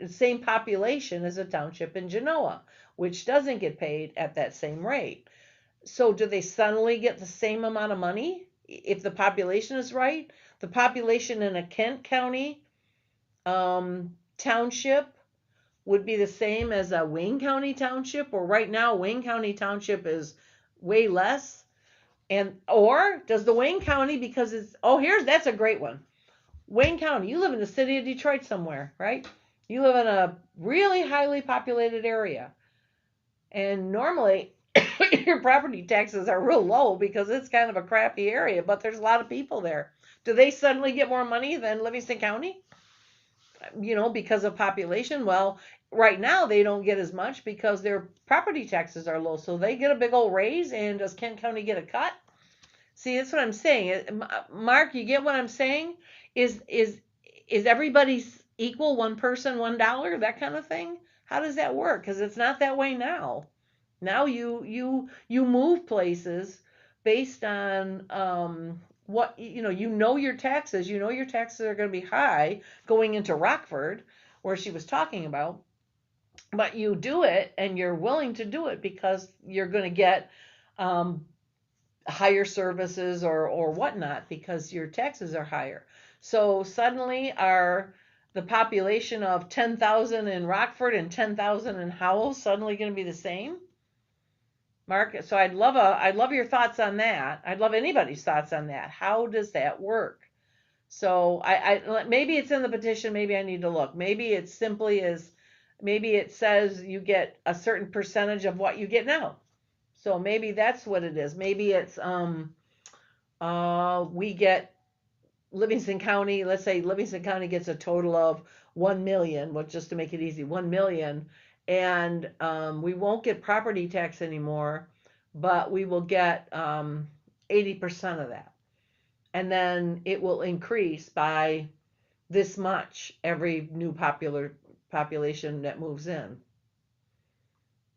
same population as a township in Genoa, which doesn't get paid at that same rate. So do they suddenly get the same amount of money if the population is right? The population in a Kent County township would be the same as a Wayne County township, or right now Wayne County township is way less. Or does the Wayne County, because that's a great one. Wayne County, you live in the city of Detroit somewhere, right? You live in a really highly populated area. And normally your property taxes are real low because it's kind of a crappy area, but there's a lot of people there. Do they suddenly get more money than Livingston County? Because of population? Well, right now they don't get as much because their property taxes are low. So they get a big old raise, and does Kent County get a cut? See, that's what I'm saying. Mark, you get what I'm saying? Is everybody's equal, one person, $1, that kind of thing? How does that work? Because it's not that way now. Now you move places based on what your taxes. Your taxes are going to be high going into Rockford, where she was talking about. But you do it, and you're willing to do it because you're going to get higher services or whatnot because your taxes are higher. So suddenly the population of 10,000 in Rockford and 10,000 in Howell suddenly going to be the same? Mark, so I'd love your thoughts on that. I'd love anybody's thoughts on that. How does that work? So I maybe it's in the petition, maybe I need to look. Maybe it simply is, maybe it says you get a certain percentage of what you get now. So maybe that's what it is. Maybe it's we get Livingston County, let's say Livingston County gets a total of 1 million, well, just to make it easy, 1 million, and we won't get property tax anymore, but we will get 80% of that. And then it will increase by this much every new population that moves in.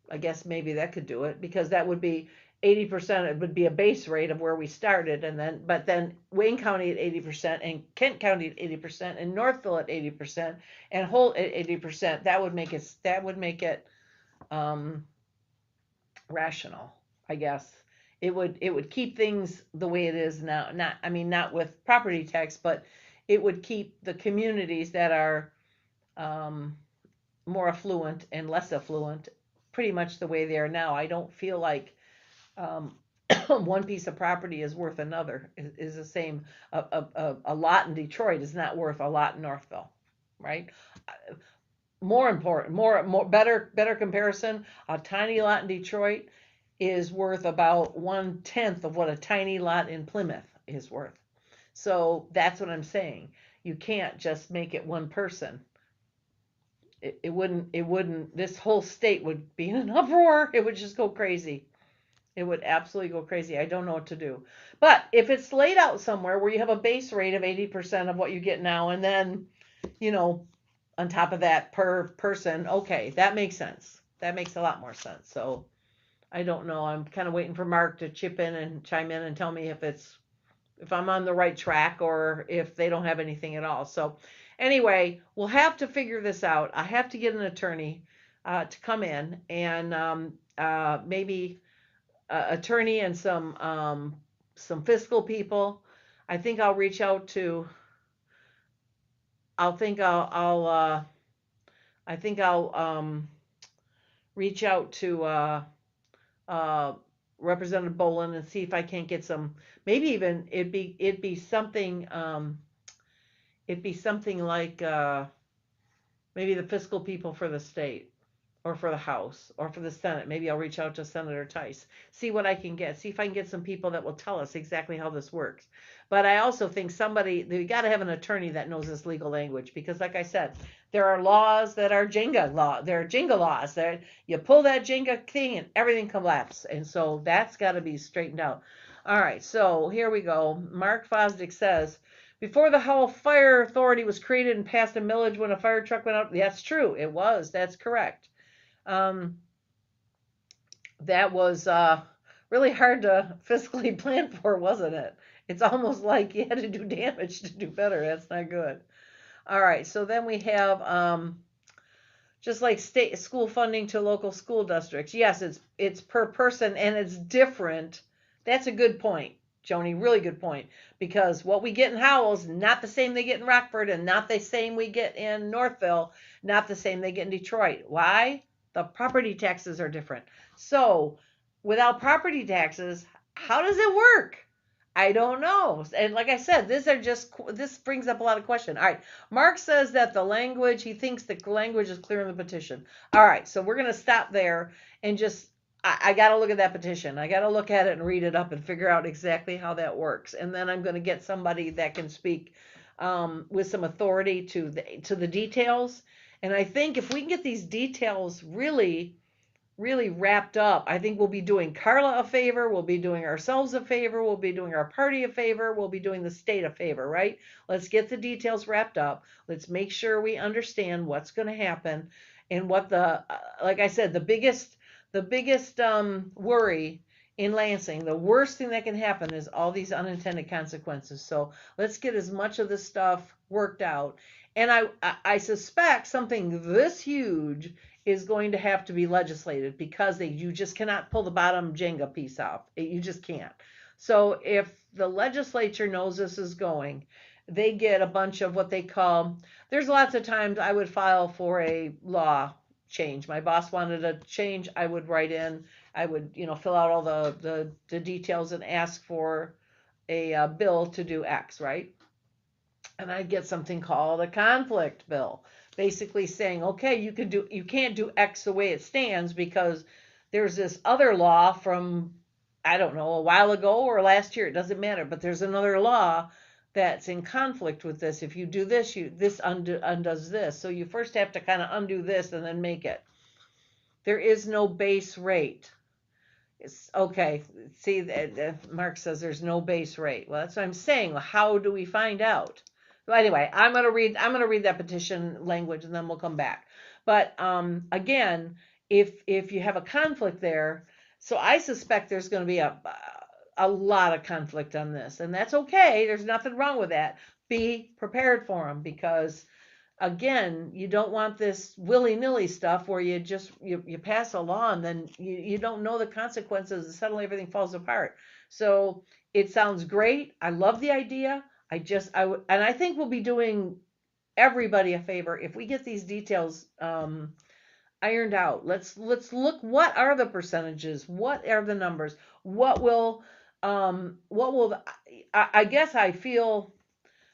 I guess maybe that could do it, because that would be 80%. It would be a base rate of where we started, but then Wayne County at 80%, and Kent County at 80%, and Northville at 80%, and Holt at 80%. That would make it rational, I guess. It would keep things the way it is now. Not with property tax, but it would keep the communities that are more affluent and less affluent pretty much the way they are now. I don't feel like one piece of property is worth another. Is the same. A lot in Detroit is not worth a lot in Northville, right? More important, better comparison. A tiny lot in Detroit is worth about 1/10 of what a tiny lot in Plymouth is worth. So that's what I'm saying. You can't just make it one person. It wouldn't, this whole state would be in an uproar. It would just go crazy. It would absolutely go crazy. I don't know what to do. But if it's laid out somewhere where you have a base rate of 80% of what you get now, and then, on top of that per person, okay, that makes sense. That makes a lot more sense. So I don't know. I'm kind of waiting for Mark to chime in and tell me if I'm on the right track or if they don't have anything at all. So anyway, we'll have to figure this out. I have to get an attorney to come in and maybe attorney and some fiscal people. I think I'll reach out to. I think I'll reach out to Representative Bolin and see if I can't get some. Maybe even it'd be something. It'd be something like maybe the fiscal people for the state, or for the House, or for the Senate. Maybe I'll reach out to Senator Tice, see what I can get, see if I can get some people that will tell us exactly how this works. But I also think we got to have an attorney that knows this legal language, because like I said, there are laws that are Jenga law. There are Jenga laws that you pull that Jenga thing and everything collapses. And so that's got to be straightened out. All right, so here we go. Mark Fosdick says, before the Howell Fire Authority was created and passed a millage when a fire truck went out. That's true. It was. That's correct. That was really hard to fiscally plan for, wasn't it? It's almost like you had to do damage to do better. That's not good. All right, so then we have just like state school funding to local school districts. Yes, it's per person and it's different. That's a good point, Joni, really good point, because what we get in Howell's not the same they get in Rockford, and not the same we get in Northville, not the same they get in Detroit. Why? The property taxes are different. So without property taxes, how does it work? I don't know. And like I said, this brings up a lot of questions. All right. Mark says that he thinks the language is clear in the petition. All right. So we're going to stop there and I got to look at that petition. I got to look at it and read it up and figure out exactly how that works. And then I'm going to get somebody that can speak with some authority to the details. And I think if we can get these details really, really wrapped up, I think we'll be doing Karla a favor, we'll be doing ourselves a favor, we'll be doing our party a favor, we'll be doing the state a favor, right? Let's get the details wrapped up. Let's make sure we understand what's going to happen and what like I said, the biggest worry in Lansing, the worst thing that can happen is all these unintended consequences. So let's get as much of this stuff worked out. And I suspect something this huge is going to have to be legislated, because you just cannot pull the bottom Jenga piece off. You just can't. So if the legislature knows this is going, they get a bunch of what they call, there's lots of times I would file for a law change. My boss wanted a change. I would write in, I would, fill out all the details and ask for a bill to do X, right? And I'd get something called a conflict bill, basically saying, okay, you can't do X the way it stands because there's this other law from, I don't know, a while ago or last year, it doesn't matter, but there's another law that's in conflict with this. If you do this, this undoes this. So you first have to kind of undo this and then make it. There is no base rate. It's okay. See, Mark says there's no base rate. Well, that's what I'm saying. Well, how do we find out? So anyway, I'm gonna read that petition language and then we'll come back. But again, if you have a conflict there, so I suspect there's going to be a lot of conflict on this, and that's okay. There's nothing wrong with that. Be prepared for them, because again, you don't want this willy-nilly stuff where you pass a law and then you don't know the consequences and suddenly everything falls apart. So it sounds great. I love the idea. And I think we'll be doing everybody a favor if we get these details ironed out. Let's look, what are the percentages? What are the numbers? I guess I feel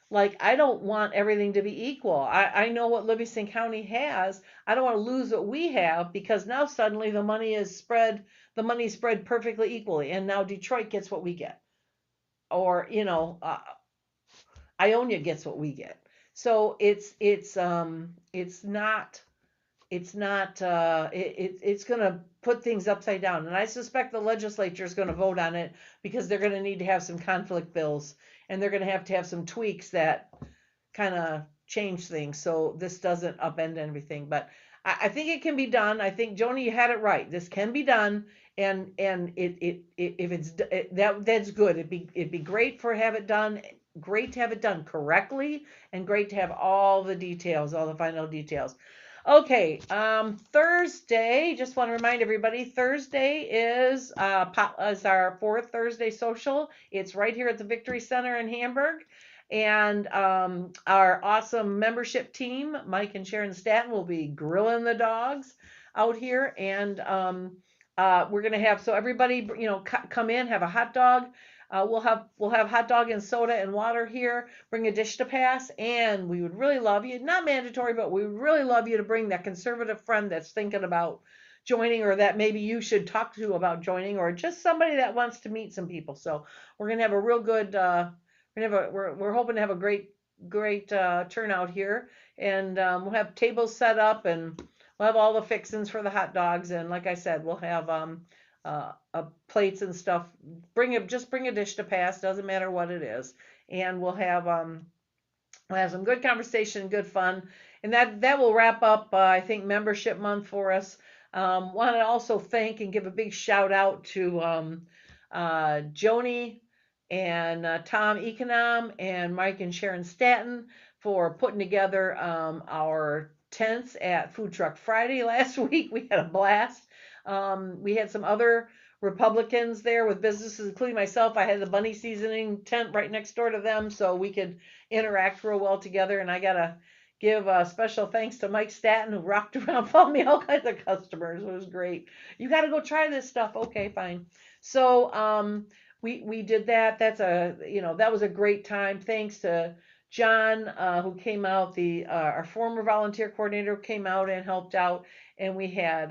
like I don't want everything to be equal. I know what Livingston County has. I don't want to lose what we have, because now suddenly the money is spread perfectly equally, and now Detroit gets what we get, or Ionia gets what we get. So it's going to put things upside down, and I suspect the legislature is going to vote on it because they're going to need to have some conflict bills, and they're going to have some tweaks that kind of change things so this doesn't upend everything. But I think it can be done. I think, Joni, you had it right. This can be done, and that's good. It'd be great to have it done. Great to have it done correctly, and great to have all the details, all the final details. Okay, Thursday, just want to remind everybody, Thursday is our fourth Thursday social. It's right here at the Victory Center in Hamburg. And our awesome membership team, Mike and Sharon Staton, will be grilling the dogs out here. And we're going to have, so everybody, come in, have a hot dog. We'll have hot dog and soda and water here. Bring a dish to pass, and we would really love you. Not mandatory, but we would really love you to bring that conservative friend that's thinking about joining, or that maybe you should talk to about joining, or just somebody that wants to meet some people. So we're gonna have a real good. We're hoping to have a great turnout here, and we'll have tables set up, and we'll have all the fixings for the hot dogs, and like I said, we'll have plates and stuff. Just bring a dish to pass. Doesn't matter what it is, and we'll have some good conversation, good fun, and that will wrap up. I think membership month for us. Want to also thank and give a big shout out to Joni and Tom Econom and Mike and Sharon Staton for putting together our tents at Food Truck Friday last week. We had a blast. We had some other Republicans there with businesses, including myself. I had the bunny seasoning tent right next door to them, so we could interact real well together. And I gotta give a special thanks to Mike Staton, who rocked around, found me all kinds of customers. It was great. You got to go try this stuff. Okay, fine. So we did that. That was a great time. Thanks to John, who came out, our former volunteer coordinator came out and helped out, and we had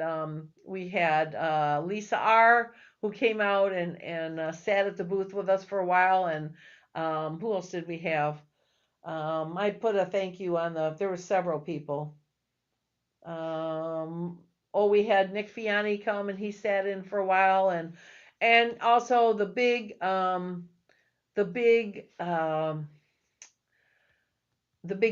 Lisa R, who came out and sat at the booth with us for a while, and who else did we have? I put a thank you on there were several people. We had Nick Fiani come, and he sat in for a while, and also the big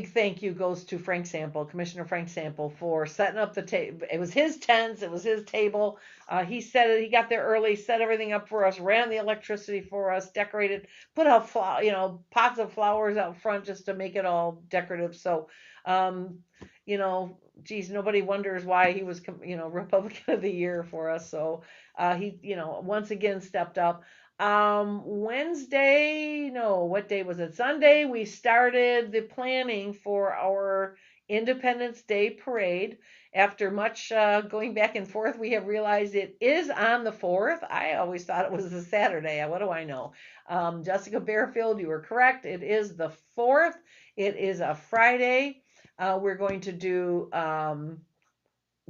thank you goes to Commissioner Frank Sample, for setting up the table. It was his tents, it was his table. He set it, he got there early, set everything up for us, ran the electricity for us, decorated, put out pots of flowers out front just to make it all decorative. So, nobody wonders why he was, Republican of the Year for us. So, he, once again stepped up. Wednesday, no, what day was it? Sunday, we started the planning for our Independence Day parade. After much going back and forth, we have realized it is on the 4th. I always thought it was a Saturday. What do I know? Jessica Bearfield, you were correct. It is the 4th. It is a Friday. We're going to do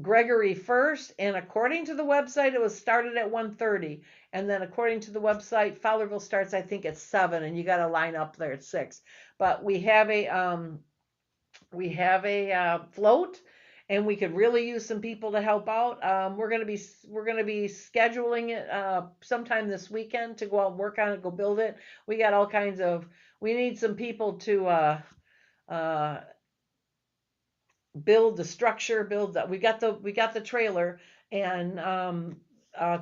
Gregory first, and according to the website, it was started at 1:30, and then according to the website, Fowlerville starts, I think, at 7, and you got to line up there at 6. But we have a float, and we could really use some people to help out. We're gonna be scheduling it sometime this weekend to go out and work on it, go build it. We got all kinds of. We need some people to build the structure, we got the trailer, and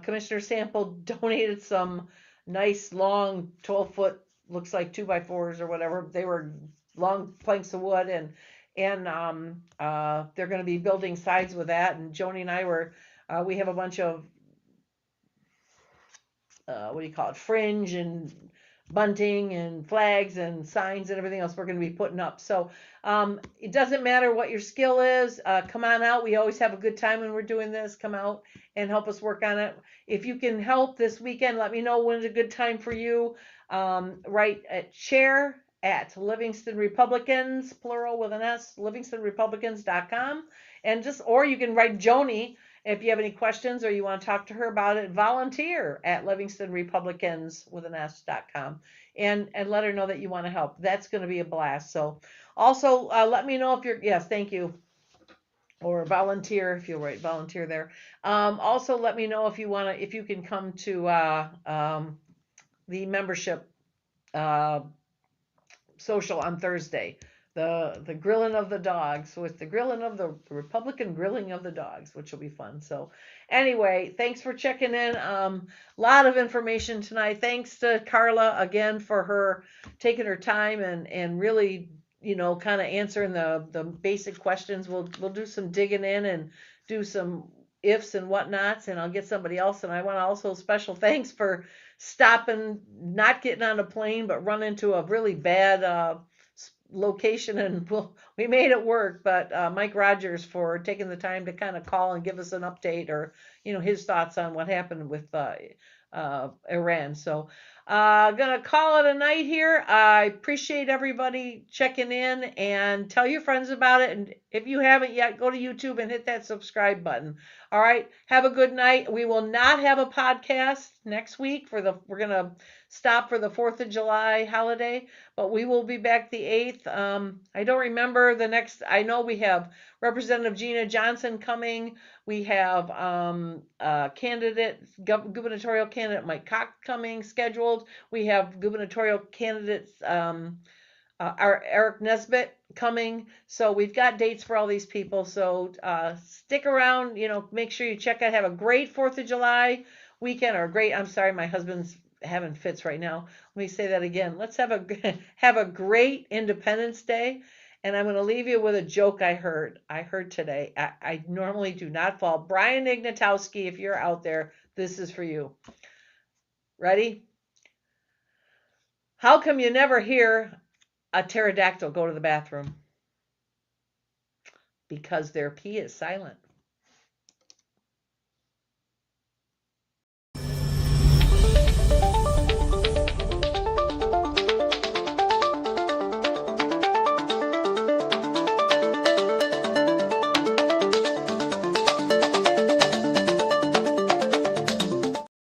Commissioner Sample donated some nice long 12-foot, looks like 2x4s or whatever. They were long planks of wood, and they're going to be building sides with that. And Joni and I we have a bunch of fringe and bunting and flags and signs and everything else we're going to be putting up. So it doesn't matter what your skill is. Come on out. We always have a good time when we're doing this. Come out and help us work on it. If you can help this weekend, let me know when's a good time for you. Write at Chair at Livingston Republicans, plural with an S, livingstonrepublicans.com. Or you can write Joni if you have any questions or you want to talk to her about it. Volunteer at livingstonrepublicans with an S.com, and let her know that you want to help. That's going to be a blast. So also let me know if you're, yes, thank you. Or volunteer, if you'll write volunteer there. Also let me know if you can come to the membership social on Thursday. The grilling of the dogs, with the grilling of the Republican grilling of the dogs, which will be fun. So anyway, thanks for checking in. Lot of information tonight. Thanks to Karla again for her taking her time and really, kind of answering the basic questions. We'll do some digging in and do some ifs and whatnots, and I'll get somebody else. And I want to also special thanks for stopping, not getting on a plane, but run into a really bad location, and we made it work. But Mike Rogers for taking the time to kind of call and give us an update, or his thoughts on what happened with Iran. So gonna call it a night here. I appreciate everybody checking in, and tell your friends about it. And if you haven't yet, go to YouTube and hit that subscribe button. All right, have a good night. We will not have a podcast next week we're gonna stop for the 4th of July holiday, but we will be back the 8th. I don't remember the next. I know we have Representative Gina Johnson coming. We have gubernatorial candidate Mike Cox coming scheduled. We have gubernatorial candidates Eric Nesbitt coming. So we've got dates for all these people. So stick around. Make sure you check out. Have a great 4th of July weekend, or I'm sorry, my husband's having fits right now. Let me say that again. Let's have a great Independence Day. And I'm going to leave you with a joke I heard today. I normally do not fall. Brian Ignatowski, if you're out there, this is for you. Ready? How come you never hear a pterodactyl go to the bathroom? Because their pee is silent.